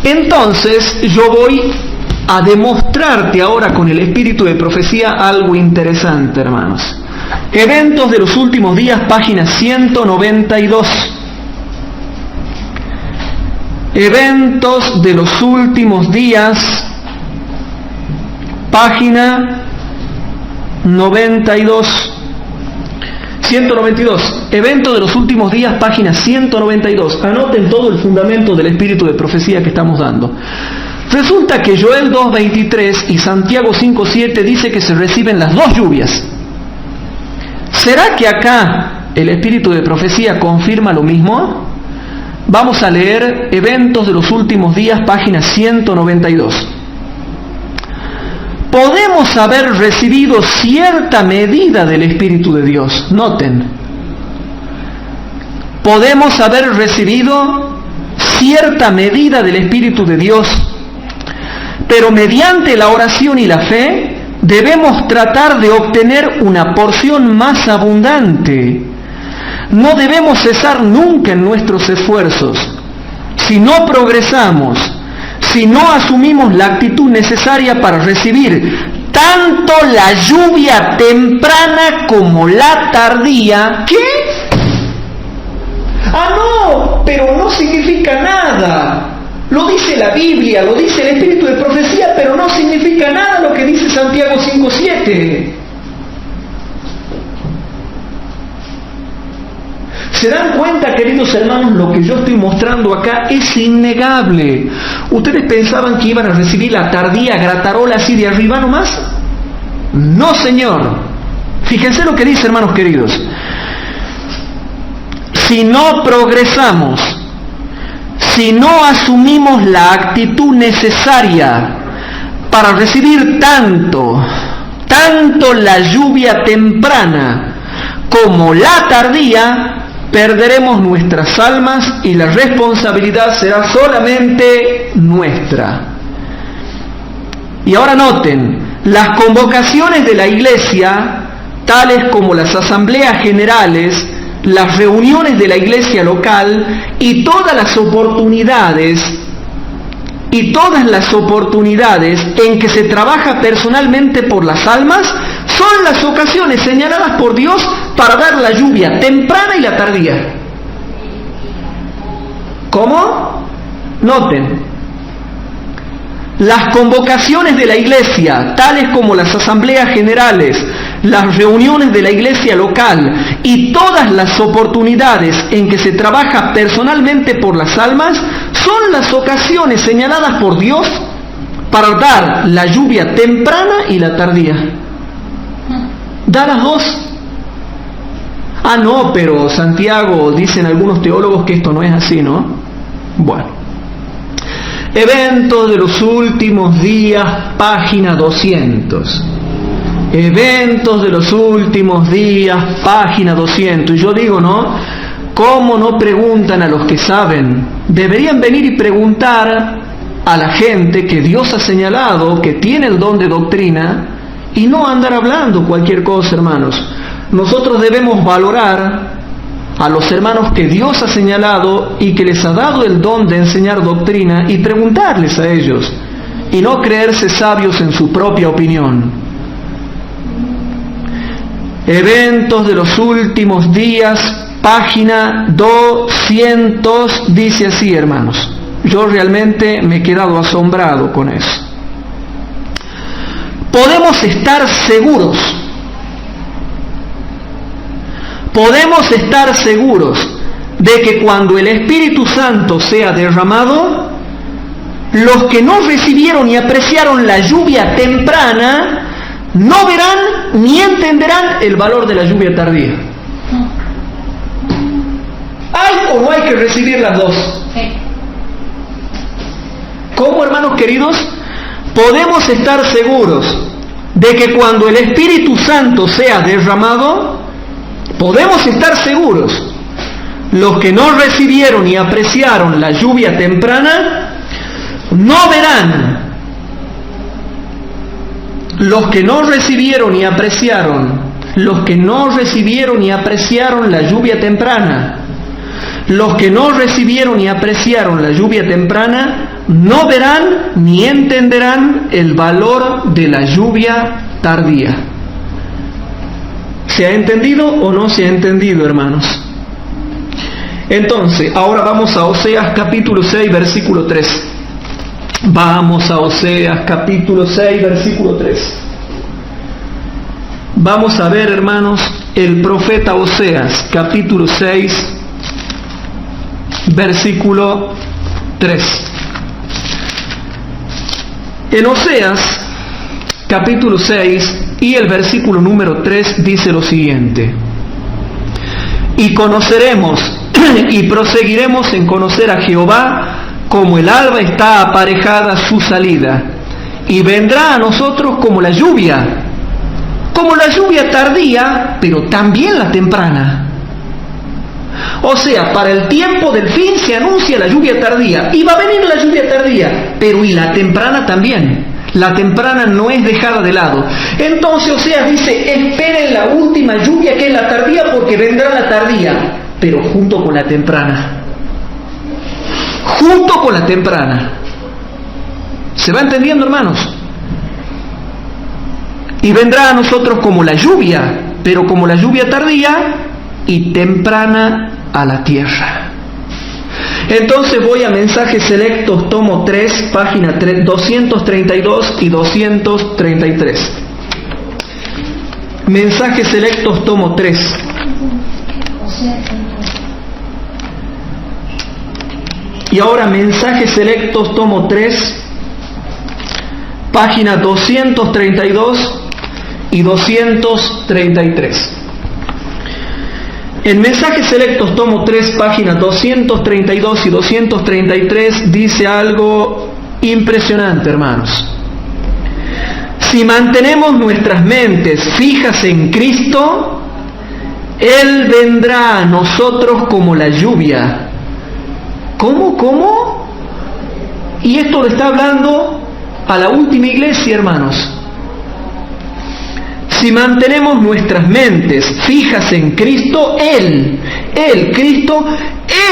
Entonces, yo voy a demostrarte ahora con el espíritu de profecía algo interesante, hermanos. Eventos de los últimos días, página 192. Eventos de los últimos días, página 92. 192. Eventos de los últimos días, página 192. Anoten todo el fundamento del espíritu de profecía que estamos dando. Resulta que Joel 2.23 y Santiago 5.7 dice que se reciben las dos lluvias. ¿Será que acá el espíritu de profecía confirma lo mismo? Vamos a leer Eventos de los últimos días, página 192. Podemos haber recibido cierta medida del Espíritu de Dios. Noten. Podemos haber recibido cierta medida del Espíritu de Dios, pero mediante la oración y la fe debemos tratar de obtener una porción más abundante. No debemos cesar nunca en nuestros esfuerzos. Si no progresamos, si no asumimos la actitud necesaria para recibir tanto la lluvia temprana como la tardía, ¿qué? Ah, no, pero no significa nada. Lo dice la Biblia, lo dice el espíritu de profecía, pero no significa nada lo que dice Santiago 5.7. ¿Se dan cuenta, queridos hermanos? Lo que yo estoy mostrando acá es innegable. ¿Ustedes pensaban que iban a recibir la tardía gratarola así de arriba nomás? No, señor. Fíjense lo que dice, hermanos queridos. Si no progresamos, si no asumimos la actitud necesaria para recibir tanto la lluvia temprana como la tardía, perderemos nuestras almas y la responsabilidad será solamente nuestra. Y ahora noten, las convocaciones de la iglesia, tales como las asambleas generales, las reuniones de la iglesia local y todas las oportunidades en que se trabaja personalmente por las almas, son las ocasiones señaladas por Dios para dar la lluvia temprana y la tardía. ¿Cómo? Noten. Las convocaciones de la iglesia, tales como las asambleas generales, las reuniones de la iglesia local y todas las oportunidades en que se trabaja personalmente por las almas, son las ocasiones señaladas por Dios para dar la lluvia temprana y la tardía. Da las dos. Ah, no, pero Santiago, dicen algunos teólogos que esto no es así, ¿no? Bueno. Eventos de los últimos días, página 200. Eventos de los últimos días, página 200. Y yo digo, ¿no? ¿Cómo no preguntan a los que saben? Deberían venir y preguntar a la gente que Dios ha señalado, que tiene el don de doctrina, y no andar hablando cualquier cosa, hermanos. Nosotros debemos valorar a los hermanos que Dios ha señalado y que les ha dado el don de enseñar doctrina y preguntarles a ellos, y no creerse sabios en su propia opinión. Eventos de los últimos días, página 200, dice así, hermanos. Yo realmente me he quedado asombrado con eso. Podemos estar seguros de que cuando el Espíritu Santo sea derramado, los que no recibieron y apreciaron la lluvia temprana no verán ni entenderán el valor de la lluvia tardía. ¿Hay o no hay que recibir las dos? ¿Cómo, hermanos queridos? Podemos estar seguros de que cuando el Espíritu Santo sea derramado, podemos estar seguros, los que no recibieron y apreciaron la lluvia temprana, no verán. Los que no recibieron y apreciaron la lluvia temprana, los que no recibieron y apreciaron la lluvia temprana, no verán ni entenderán el valor de la lluvia tardía. ¿Se ha entendido o no se ha entendido, hermanos? Entonces, ahora vamos a Oseas capítulo 6, versículo 3. Vamos a Oseas capítulo 6, versículo 3. Vamos a ver, hermanos, el profeta Oseas capítulo 6, versículo 3. En Oseas capítulo 6 y el versículo número 3 dice lo siguiente: y conoceremos y proseguiremos en conocer a Jehová como el alba está aparejada su salida, y vendrá a nosotros como la lluvia tardía, pero también la temprana. O sea, para el tiempo del fin se anuncia la lluvia tardía, y va a venir la lluvia tardía, pero y la temprana también. La temprana no es dejada de lado. Entonces Oseas dice, esperen la última lluvia que es la tardía, porque vendrá la tardía, pero junto con la temprana. Junto con la temprana. ¿Se va entendiendo, hermanos? Y vendrá a nosotros como la lluvia, pero como la lluvia tardía y temprana a la tierra. Entonces voy a Mensajes Selectos, tomo 3, página 232 y 233. Mensajes Selectos, tomo 3. Y ahora Mensajes Selectos, tomo 3, página 232 y 233. En Mensajes Selectos, tomo 3, páginas 232 y 233, dice algo impresionante, hermanos. Si mantenemos nuestras mentes fijas en Cristo, Él vendrá a nosotros como la lluvia. ¿Cómo? Y esto le está hablando a la última iglesia, hermanos. Si mantenemos nuestras mentes fijas en Cristo, Cristo,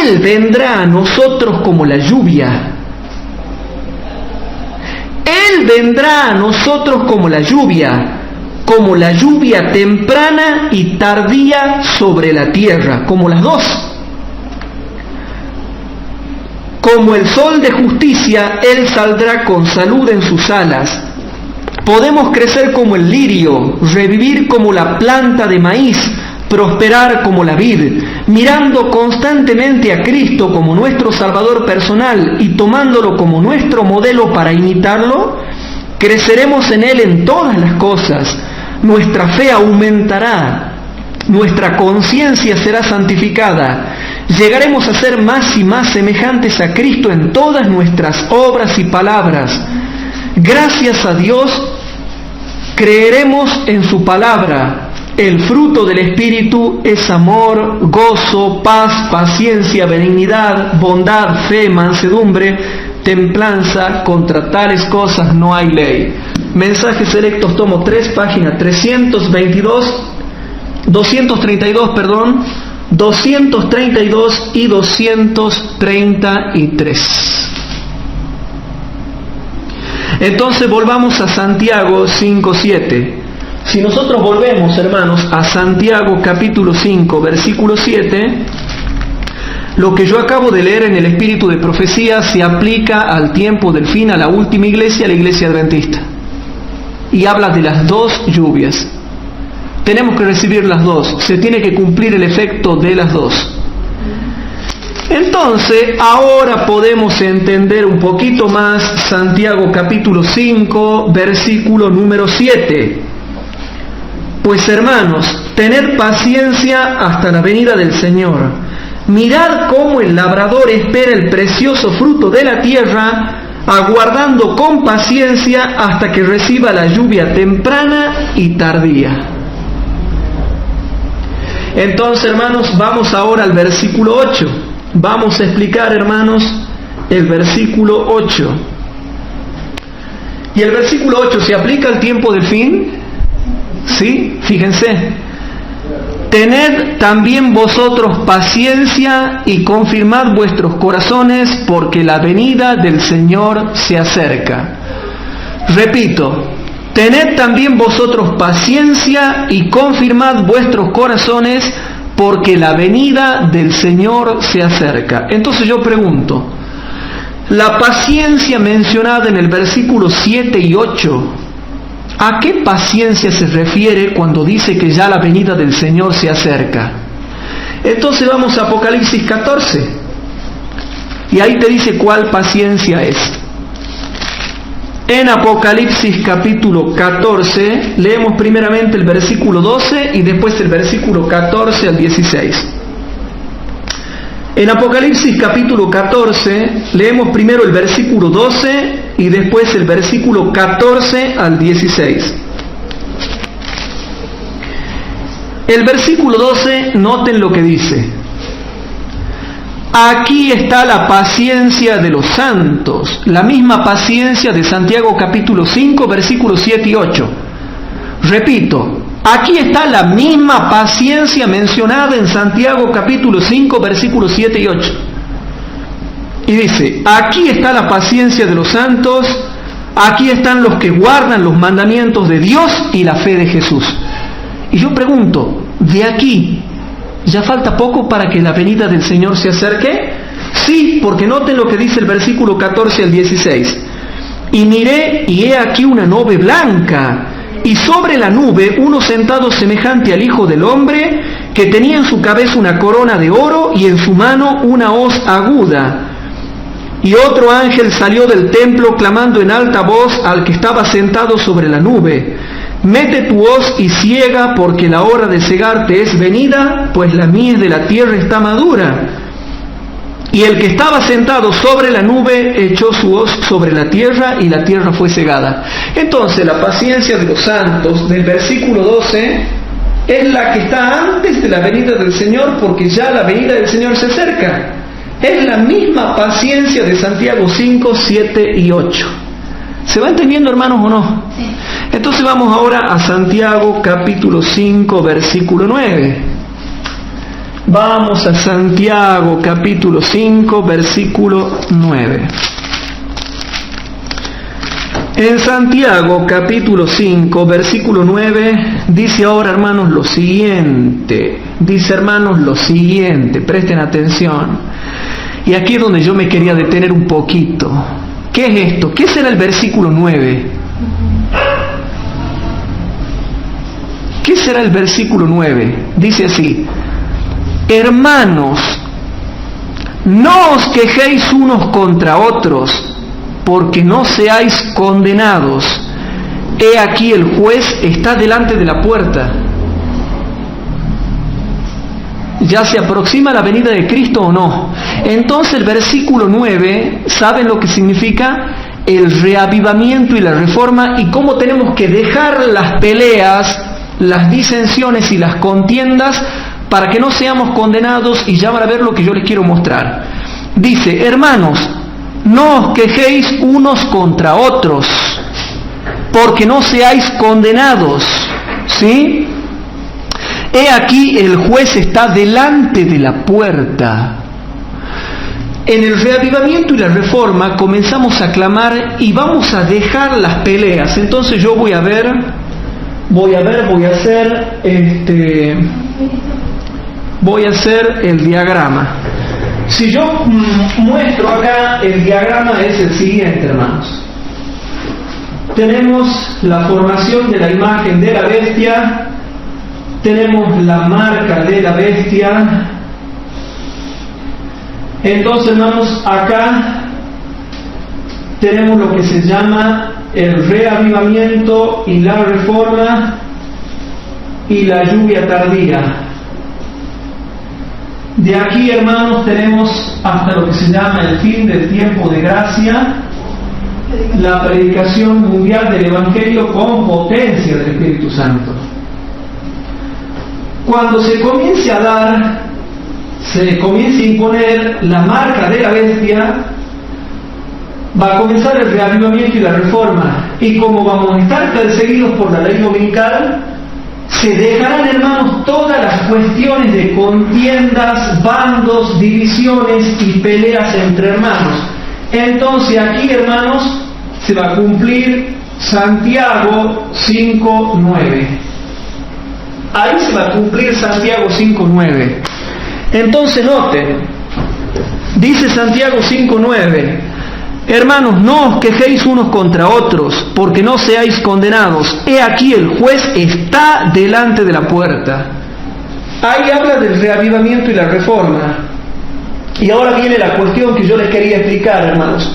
Él vendrá a nosotros como la lluvia. Él vendrá a nosotros como la lluvia temprana y tardía sobre la tierra, como las dos. Como el sol de justicia, Él saldrá con salud en sus alas. Podemos crecer como el lirio, revivir como la planta de maíz, prosperar como la vid, mirando constantemente a Cristo como nuestro Salvador personal y tomándolo como nuestro modelo para imitarlo. Creceremos en Él en todas las cosas, nuestra fe aumentará, nuestra conciencia será santificada, llegaremos a ser más y más semejantes a Cristo en todas nuestras obras y palabras. Gracias a Dios, creeremos en su palabra. El fruto del Espíritu es amor, gozo, paz, paciencia, benignidad, bondad, fe, mansedumbre, templanza. Contra tales cosas no hay ley. Mensajes Selectos, tomo 3, página 232 y 233. Entonces volvamos a Santiago 5:7. Si nosotros volvemos, hermanos, a Santiago capítulo 5, versículo 7, lo que yo acabo de leer en el espíritu de profecía se aplica al tiempo del fin, a la última iglesia, a la iglesia adventista. Y habla de las dos lluvias. Tenemos que recibir las dos. Se tiene que cumplir el efecto de las dos. Entonces, ahora podemos entender un poquito más Santiago capítulo 5, versículo número 7. Pues hermanos, tened paciencia hasta la venida del Señor. Mirad cómo el labrador espera el precioso fruto de la tierra, aguardando con paciencia hasta que reciba la lluvia temprana y tardía. Entonces, hermanos, vamos ahora al versículo 8. Vamos a explicar, hermanos, el versículo 8. ¿Y el versículo 8 se aplica al tiempo del fin? Sí, fíjense. Tened también vosotros paciencia y confirmad vuestros corazones, porque la venida del Señor se acerca. Repito, tened también vosotros paciencia y confirmad vuestros corazones, porque la venida del Señor se acerca. Entonces yo pregunto, la paciencia mencionada en el versículo 7 y 8, ¿a qué paciencia se refiere cuando dice que ya la venida del Señor se acerca? Entonces vamos a Apocalipsis 14, y ahí te dice cuál paciencia es. En Apocalipsis capítulo 14, leemos primeramente el versículo 12 y después el versículo 14 al 16. En Apocalipsis capítulo 14, leemos primero el versículo 12 y después el versículo 14 al 16. El versículo 12, noten lo que dice. Aquí está la paciencia de los santos, la misma paciencia de Santiago capítulo 5, versículos 7 y 8. Repito, aquí está la misma paciencia mencionada en Santiago capítulo 5, versículos 7 y 8. Y dice, aquí está la paciencia de los santos, aquí están los que guardan los mandamientos de Dios y la fe de Jesús. Y yo pregunto, de aquí, ¿ya falta poco para que la venida del Señor se acerque? Sí, porque noten lo que dice el versículo 14 al 16. Y miré, y he aquí una nube blanca, y sobre la nube uno sentado semejante al Hijo del Hombre, que tenía en su cabeza una corona de oro, y en su mano una hoz aguda. Y otro ángel salió del templo, clamando en alta voz al que estaba sentado sobre la nube. Mete tu hoz y siega, porque la hora de segarte es venida, pues la mies de la tierra está madura. Y el que estaba sentado sobre la nube echó su hoz sobre la tierra, y la tierra fue segada. Entonces la paciencia de los santos, del versículo 12, es la que está antes de la venida del Señor, porque ya la venida del Señor se acerca. Es la misma paciencia de Santiago 5, 7 y 8. ¿Se va entendiendo, hermanos, o no? Sí. Entonces vamos ahora a Santiago capítulo 5, versículo 9. Vamos a Santiago capítulo 5, versículo 9. En Santiago capítulo 5, versículo 9, dice ahora, hermanos, lo siguiente. Dice, hermanos, lo siguiente. Presten atención. Y aquí es donde yo me quería detener un poquito. ¿Qué es esto? ¿Qué será el versículo 9? ¿Qué será el versículo 9? Dice así: hermanos, no os quejéis unos contra otros, porque no seáis condenados. He aquí el juez está delante de la puerta. ¿Ya se aproxima la venida de Cristo o no? Entonces el versículo 9, ¿saben lo que significa? El reavivamiento y la reforma, y cómo tenemos que dejar las peleas, las disensiones y las contiendas para que no seamos condenados. Y ya van a ver lo que yo les quiero mostrar. Dice, hermanos, no os quejéis unos contra otros, porque no seáis condenados. ¿Sí? He aquí el juez está delante de la puerta. En el reavivamiento y la reforma comenzamos a clamar y vamos a dejar las peleas. Entonces yo voy a hacer el diagrama. Si yo muestro acá, el diagrama es el siguiente, hermanos. Tenemos la formación de la imagen de la bestia, tenemos la marca de la bestia. Entonces, hermanos, acá tenemos lo que se llama el reavivamiento y la reforma y la lluvia tardía. De aquí, hermanos, tenemos hasta lo que se llama el fin del tiempo de gracia, la predicación mundial del Evangelio con potencia del Espíritu Santo. Cuando se comience a imponer la marca de la bestia, va a comenzar el reavivamiento y la reforma. Y como vamos a estar perseguidos por la ley dominical, se dejarán, hermanos, todas las cuestiones de contiendas, bandos, divisiones y peleas entre hermanos. Entonces aquí, hermanos, se va a cumplir Santiago 5:9. Ahí se va a cumplir Santiago 5:9. Entonces noten, dice Santiago 5:9: hermanos, no os quejéis unos contra otros, porque no seáis condenados. He aquí el juez está delante de la puerta. Ahí habla del reavivamiento y la reforma. Y ahora viene la cuestión que yo les quería explicar, hermanos.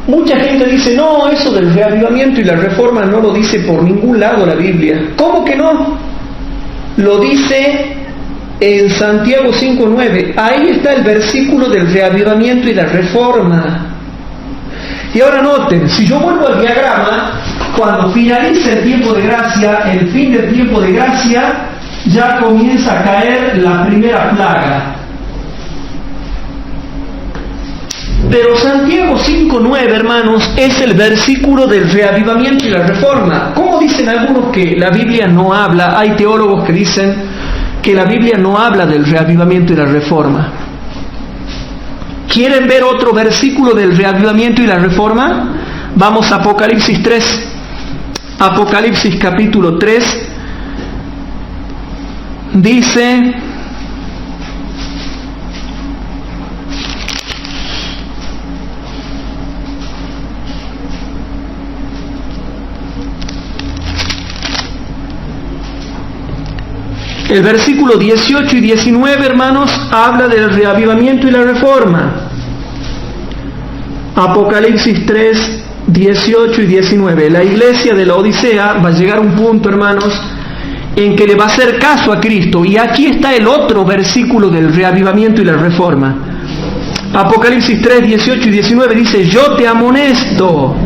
Mucha gente dice, no, eso del reavivamiento y la reforma no lo dice por ningún lado la Biblia. ¿Cómo que no? Lo dice en Santiago 5:9. Ahí está el versículo del reavivamiento y la reforma. Y ahora noten, si yo vuelvo al diagrama, cuando finalice el tiempo de gracia, el fin del tiempo de gracia, ya comienza a caer la primera plaga. Pero Santiago 5:9, hermanos, es el versículo del reavivamiento y la reforma. ¿Cómo dicen algunos que la Biblia no habla? Hay teólogos que dicen que la Biblia no habla del reavivamiento y la reforma. ¿Quieren ver otro versículo del reavivamiento y la reforma? Vamos a Apocalipsis 3. Apocalipsis capítulo 3. Dice: el versículo 18 y 19, hermanos, habla del reavivamiento y la reforma. Apocalipsis 3, 18 y 19. La iglesia de la Odisea va a llegar a un punto, hermanos, en que le va a hacer caso a Cristo. Y aquí está el otro versículo del reavivamiento y la reforma. Apocalipsis 3, 18 y 19 dice: yo te amonesto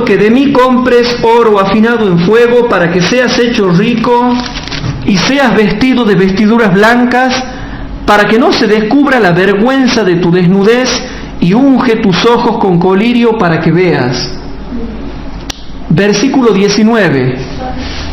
que de mí compres oro afinado en fuego, para que seas hecho rico y seas vestido de vestiduras blancas, para que no se descubra la vergüenza de tu desnudez, y unge tus ojos con colirio para que veas. Versículo 19: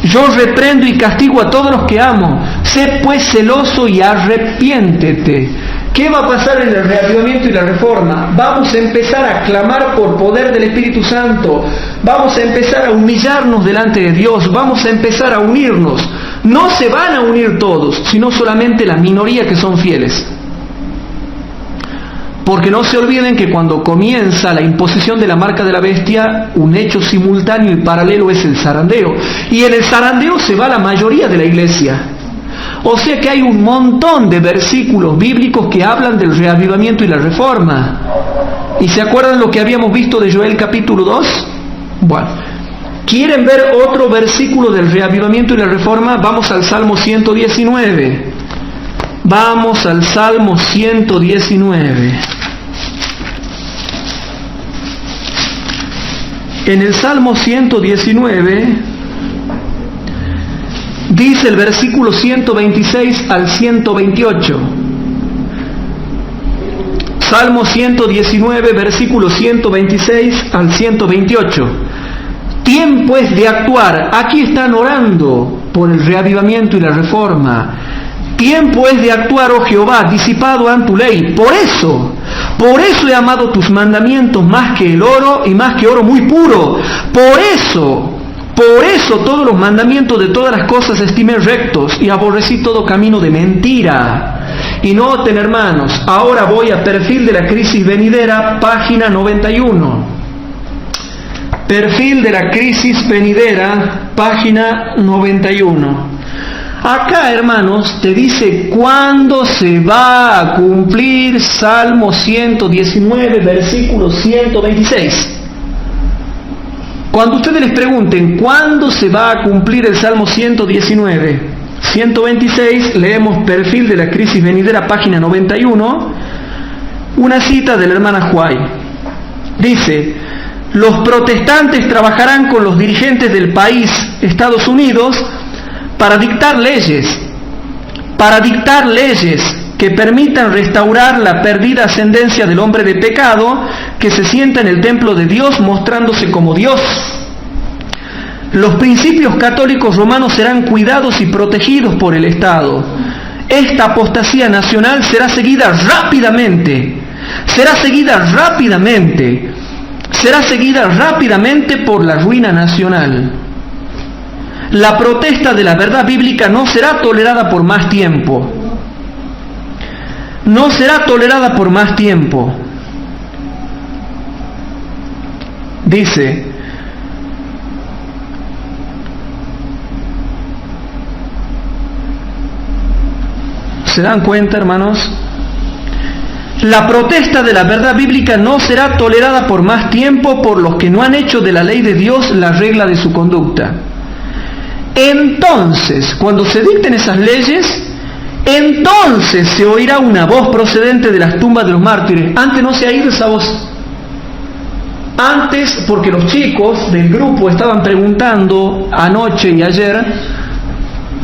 yo reprendo y castigo a todos los que amo. Sé pues celoso y arrepiéntete. ¿Qué va a pasar en el reavivamiento y la reforma? Vamos a empezar a clamar por poder del Espíritu Santo. Vamos a empezar a humillarnos delante de Dios. Vamos a empezar a unirnos. No se van a unir todos, sino solamente la minoría que son fieles. Porque no se olviden que cuando comienza la imposición de la marca de la bestia, un hecho simultáneo y paralelo es el zarandeo. Y en el zarandeo se va la mayoría de la iglesia. O sea que hay un montón de versículos bíblicos que hablan del reavivamiento y la reforma. ¿Y se acuerdan lo que habíamos visto de Joel capítulo 2? Bueno, ¿quieren ver otro versículo del reavivamiento y la reforma? Vamos al Salmo 119. Vamos al Salmo 119. En el Salmo 119 dice el versículo 126 al 128. Salmo 119, versículo 126 al 128. Tiempo es de actuar. Aquí están orando por el reavivamiento y la reforma. Tiempo es de actuar, oh Jehová, disipado han tu ley. Por eso he amado tus mandamientos más que el oro, y más que oro muy puro. Por eso todos los mandamientos de todas las cosas estimé rectos, y aborrecí todo camino de mentira. Y noten, hermanos, ahora voy a Perfil de la Crisis Venidera, página 91. Perfil de la Crisis Venidera, página 91. Acá, hermanos, te dice cuándo se va a cumplir Salmo 119, versículo 126. Cuando ustedes les pregunten cuándo se va a cumplir el Salmo 119, 126, leemos Perfil de la Crisis Venidera, página 91, una cita de la hermana Huay. Dice: los protestantes trabajarán con los dirigentes del país, Estados Unidos, para dictar leyes que permitan restaurar la perdida ascendencia del hombre de pecado que se sienta en el templo de Dios mostrándose como Dios. Los principios católicos romanos serán cuidados y protegidos por el Estado. Esta apostasía nacional será seguida rápidamente por la ruina nacional. La protesta de la verdad bíblica no será tolerada por más tiempo. No será tolerada por más tiempo. Dice: ¿se dan cuenta, hermanos? La protesta de la verdad bíblica no será tolerada por más tiempo por los que no han hecho de la ley de Dios la regla de su conducta. Entonces, cuando se dicten esas leyes, entonces se oirá una voz procedente de las tumbas de los mártires. Antes no se ha oído esa voz. Antes, porque los chicos del grupo estaban preguntando anoche y ayer,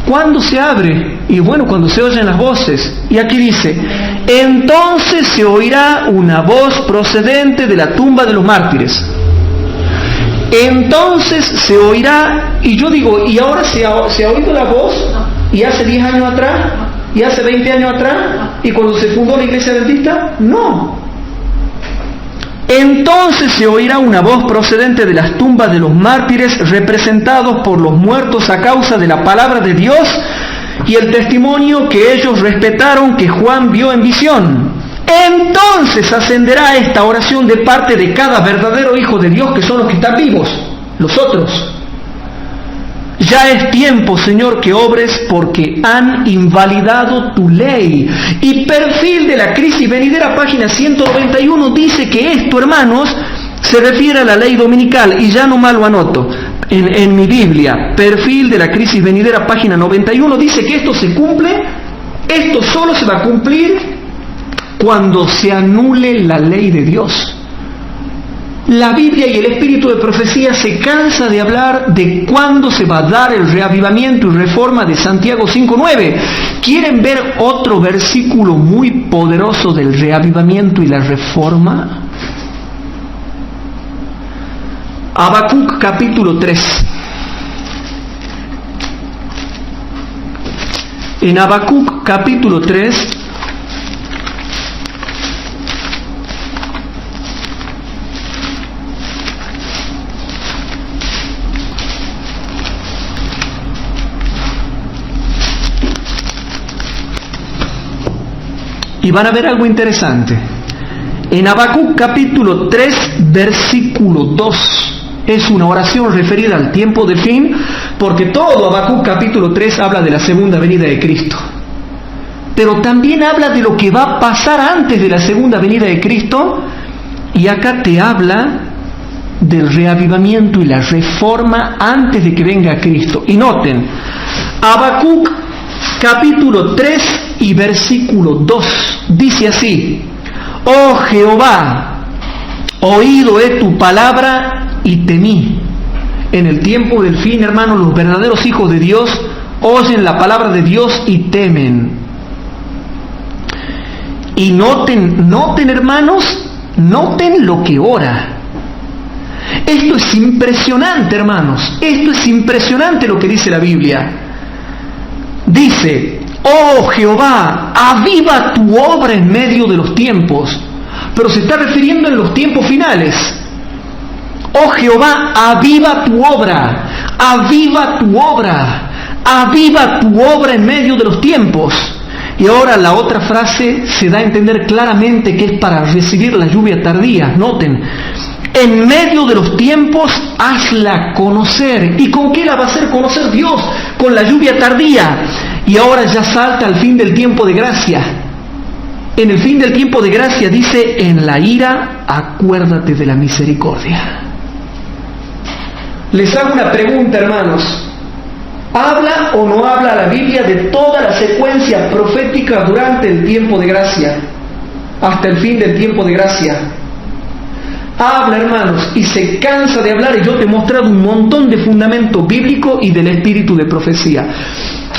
¿cuándo se abre? Y bueno, cuando se oyen las voces. Y aquí dice: entonces se oirá una voz procedente de la tumba de los mártires. Entonces se oirá, y yo digo, ¿y ahora se ha oído la voz? ¿Y hace 10 años atrás? ¿Y hace 20 años atrás? ¿Y cuando se fundó la iglesia adventista? No. Entonces se oirá una voz procedente de las tumbas de los mártires, representados por los muertos a causa de la palabra de Dios y el testimonio que ellos respetaron, que Juan vio en visión. Entonces ascenderá esta oración de parte de cada verdadero hijo de Dios, que son los que están vivos, los otros. Ya es tiempo, Señor, que obres, porque han invalidado tu ley. Y Perfil de la Crisis Venidera, página 191, dice que esto, hermanos, se refiere a la ley dominical, y ya nomás lo anoto. En mi Biblia, perfil de la crisis venidera, página 91, dice que esto se cumple, esto solo se va a cumplir cuando se anule la ley de Dios. La Biblia y el espíritu de profecía se cansa de hablar de cuándo se va a dar el reavivamiento y reforma de Santiago 5:9. ¿Quieren ver otro versículo muy poderoso del reavivamiento y la reforma? Habacuc capítulo 3. En Habacuc capítulo 3, y van a ver algo interesante. En Habacuc capítulo 3, versículo 2. Es una oración referida al tiempo del fin, porque todo Habacuc capítulo 3 habla de la segunda venida de Cristo. Pero también habla de lo que va a pasar antes de la segunda venida de Cristo, y acá te habla del reavivamiento y la reforma antes de que venga Cristo. Y noten, Habacuc capítulo 3 y versículo 2, dice así: Oh Jehová, oído he tu palabra y temí. En el tiempo del fin, hermanos, los verdaderos hijos de Dios oyen la palabra de Dios y temen. Y noten hermanos, noten lo que ora. Esto es impresionante, hermanos. Esto es impresionante lo que dice la Biblia. Dice: Oh Jehová, aviva tu obra en medio de los tiempos. Pero se está refiriendo en los tiempos finales. Oh Jehová, aviva tu obra, aviva tu obra, aviva tu obra en medio de los tiempos. Y ahora la otra frase se da a entender claramente que es para recibir la lluvia tardía. Noten, en medio de los tiempos hazla conocer. ¿Y con qué la va a hacer conocer Dios? Con la lluvia tardía. Y ahora ya salta al fin del tiempo de gracia. En el fin del tiempo de gracia dice: en la ira acuérdate de la misericordia. Les hago una pregunta, hermanos. ¿Habla o no habla la Biblia de toda la secuencia profética durante el tiempo de gracia, hasta el fin del tiempo de gracia? Habla, hermanos, y se cansa de hablar, y yo te he mostrado un montón de fundamento bíblico y del espíritu de profecía.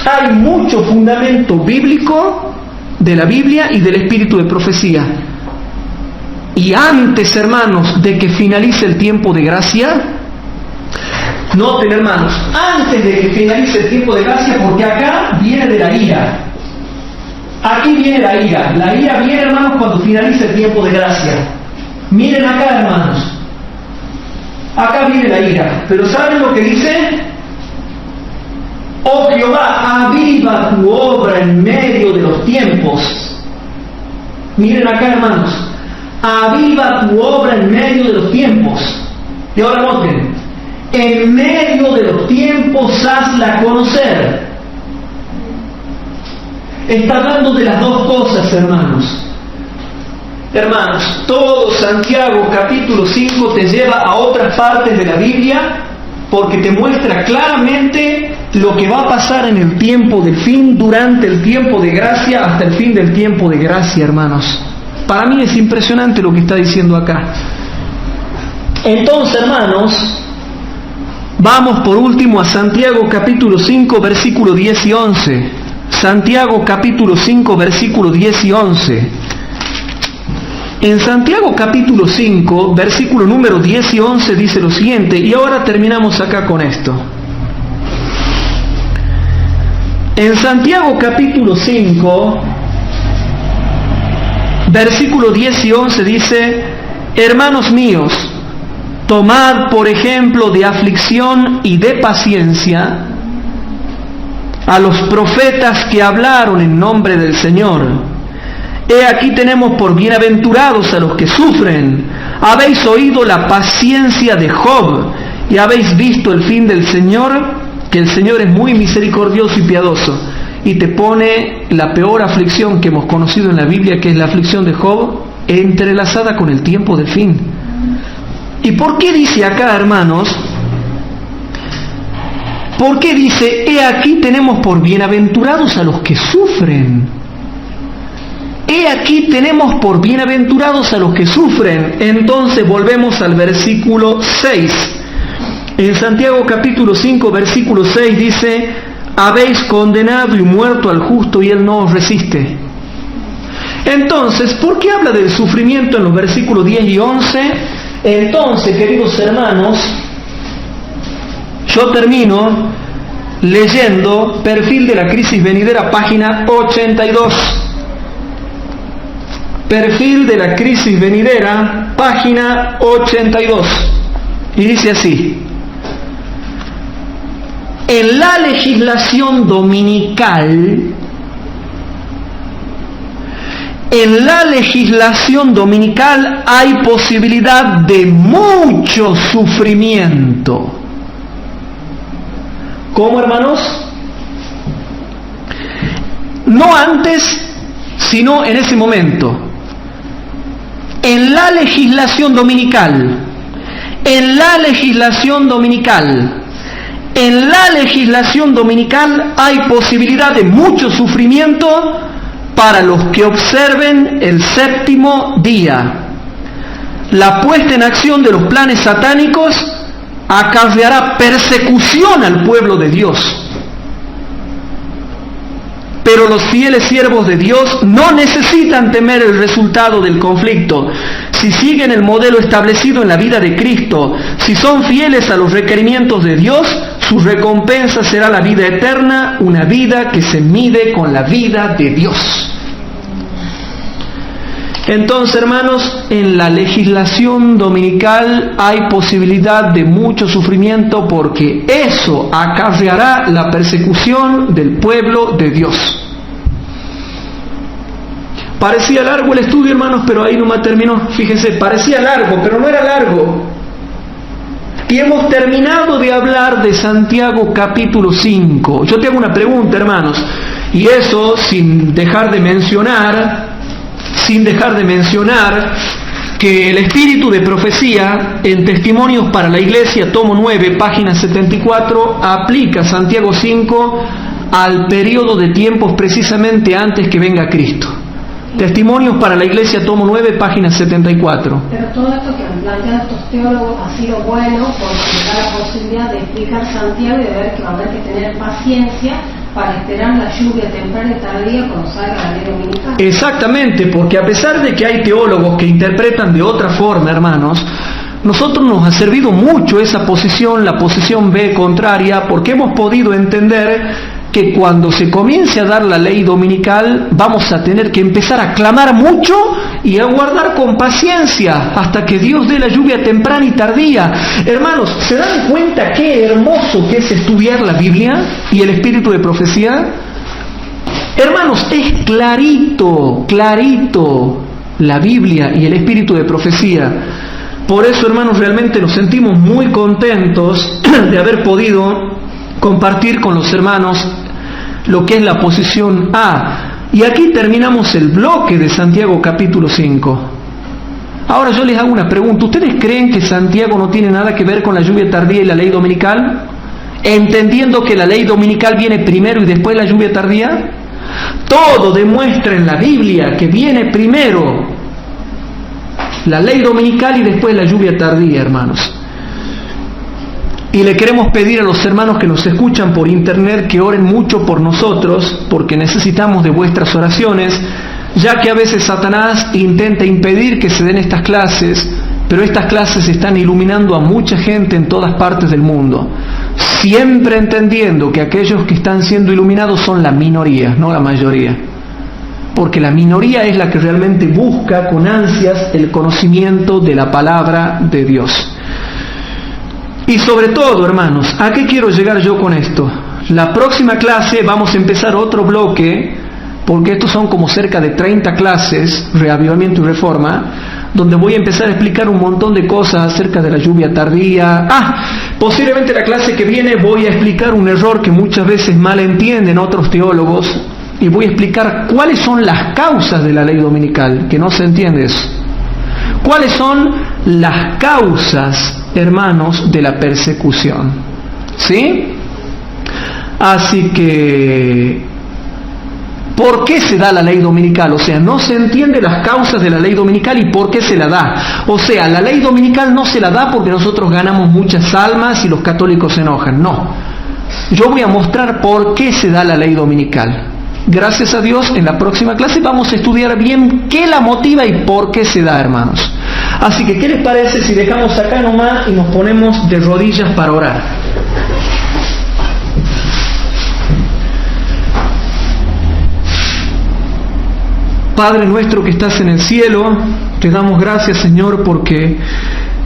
Hay mucho fundamento bíblico de la Biblia y del espíritu de profecía. Y antes, hermanos, de que finalice el tiempo de gracia, noten, hermanos, antes de que finalice el tiempo de gracia, porque acá viene de la ira. Aquí viene la ira. La ira viene, hermanos, cuando finalice el tiempo de gracia. Miren acá, hermanos. Acá viene la ira. Pero ¿saben lo que dice? Oh Jehová, aviva tu obra en medio de los tiempos. Miren acá, hermanos. Aviva tu obra en medio de los tiempos. Y ahora noten: en medio de los tiempos hazla conocer. Está hablando de las dos cosas, hermanos. Hermanos, todo Santiago capítulo 5 te lleva a otras partes de la Biblia, porque te muestra claramente lo que va a pasar en el tiempo del fin, durante el tiempo de gracia, hasta el fin del tiempo de gracia, hermanos. Para mí es impresionante lo que está diciendo acá. Entonces, hermanos, vamos por último a Santiago capítulo 5, versículo 10 y 11. Santiago capítulo 5, versículo 10 y 11. En Santiago capítulo 5, versículo número 10 y 11 dice lo siguiente, y ahora terminamos acá con esto. En Santiago capítulo 5, versículo 10 y 11 dice: Hermanos míos, tomad por ejemplo de aflicción y de paciencia a los profetas que hablaron en nombre del Señor. He aquí tenemos por bienaventurados a los que sufren. Habéis oído la paciencia de Job y habéis visto el fin del Señor, que el Señor es muy misericordioso y piadoso. Y te pone la peor aflicción que hemos conocido en la Biblia, que es la aflicción de Job, entrelazada con el tiempo del fin. ¿Y por qué dice acá, hermanos? ¿Por qué dice, he aquí tenemos por bienaventurados a los que sufren? He aquí tenemos por bienaventurados a los que sufren. Entonces volvemos al versículo 6. En Santiago capítulo 5, versículo 6 dice, habéis condenado y muerto al justo y él no os resiste. Entonces, ¿por qué habla del sufrimiento en los versículos 10 y 11? Entonces, queridos hermanos, yo termino leyendo Perfil de la crisis venidera, página 82. Perfil de la crisis venidera, página 82. Y dice así: en la legislación dominical, hay posibilidad de mucho sufrimiento. ¿Cómo, hermanos? No antes, sino en ese momento. En la legislación dominical hay posibilidad de mucho sufrimiento para los que observen el séptimo día. La puesta en acción de los planes satánicos acarreará persecución al pueblo de Dios. Pero los fieles siervos de Dios no necesitan temer el resultado del conflicto. Si siguen el modelo establecido en la vida de Cristo, si son fieles a los requerimientos de Dios, su recompensa será la vida eterna, una vida que se mide con la vida de Dios. Entonces, hermanos, en la legislación dominical hay posibilidad de mucho sufrimiento porque eso acarreará la persecución del pueblo de Dios. Parecía largo el estudio, hermanos, pero ahí nomás terminó. Fíjense, parecía largo, pero no era largo. Y hemos terminado de hablar de Santiago capítulo 5. Yo te hago una pregunta, hermanos, y eso sin dejar de mencionar que el espíritu de profecía en Testimonios para la Iglesia, tomo 9, página 74, aplica Santiago 5 al periodo de tiempos precisamente antes que venga Cristo. Testimonios para la Iglesia, tomo 9, página 74. Pero todo esto que han planteado estos teólogos ha sido bueno porque da la posibilidad de explicar Santiago y de ver que va a haber que tener paciencia para esperar la lluvia temprana y tardía cuando salga la ley dominical. Exactamente, porque a pesar de que hay teólogos que interpretan de otra forma, hermanos, nosotros nos ha servido mucho esa posición, la posición B contraria, porque hemos podido entender que cuando se comience a dar la ley dominical vamos a tener que empezar a clamar mucho y a guardar con paciencia hasta que Dios dé la lluvia temprana y tardía. Hermanos, ¿se dan cuenta qué hermoso que es estudiar la Biblia y el espíritu de profecía? Hermanos, es clarito la Biblia y el espíritu de profecía. Por eso, hermanos, realmente nos sentimos muy contentos de haber podido compartir con los hermanos lo que es la posición A. Y aquí terminamos el bloque de Santiago capítulo 5. Ahora yo les hago una pregunta. ¿Ustedes creen que Santiago no tiene nada que ver con la lluvia tardía y la ley dominical? Entendiendo que la ley dominical viene primero y después la lluvia tardía. Todo demuestra en la Biblia que viene primero la ley dominical y después la lluvia tardía, hermanos. Y le queremos pedir a los hermanos que nos escuchan por internet que oren mucho por nosotros, porque necesitamos de vuestras oraciones, ya que a veces Satanás intenta impedir que se den estas clases, pero estas clases están iluminando a mucha gente en todas partes del mundo, siempre entendiendo que aquellos que están siendo iluminados son la minoría, no la mayoría, porque la minoría es la que realmente busca con ansias el conocimiento de la palabra de Dios. Y sobre todo, hermanos, ¿a qué quiero llegar yo con esto? La próxima clase vamos a empezar otro bloque, porque estos son como cerca de 30 clases, reavivamiento y reforma, donde voy a empezar a explicar un montón de cosas acerca de la lluvia tardía. Posiblemente la clase que viene voy a explicar un error que muchas veces mal entienden otros teólogos, y voy a explicar cuáles son las causas de la ley dominical, que no se entiende eso. ¿Cuáles son las causas, hermanos, de la persecución? ¿Sí? Así que, ¿por qué se da la ley dominical? O sea, no se entiende las causas de la ley dominical y por qué se la da. O sea, la ley dominical no se la da porque nosotros ganamos muchas almas y los católicos se enojan. No. Yo voy a mostrar por qué se da la ley dominical. Gracias a Dios, en la próxima clase vamos a estudiar bien qué la motiva y por qué se da, hermanos. Así que, ¿qué les parece si dejamos acá nomás y nos ponemos de rodillas para orar? Padre nuestro que estás en el cielo, te damos gracias, Señor, porque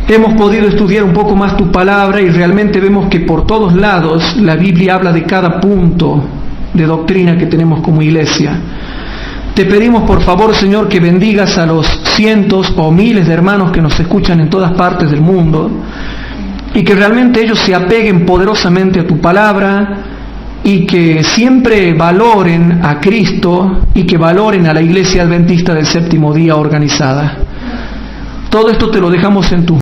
hemos podido estudiar un poco más tu palabra y realmente vemos que por todos lados la Biblia habla de cada punto de doctrina que tenemos como iglesia. Te pedimos por favor, Señor, que bendigas a los cientos o miles de hermanos que nos escuchan en todas partes del mundo y que realmente ellos se apeguen poderosamente a tu palabra y que siempre valoren a Cristo y que valoren a la Iglesia Adventista del Séptimo Día organizada. Todo esto te lo dejamos en tu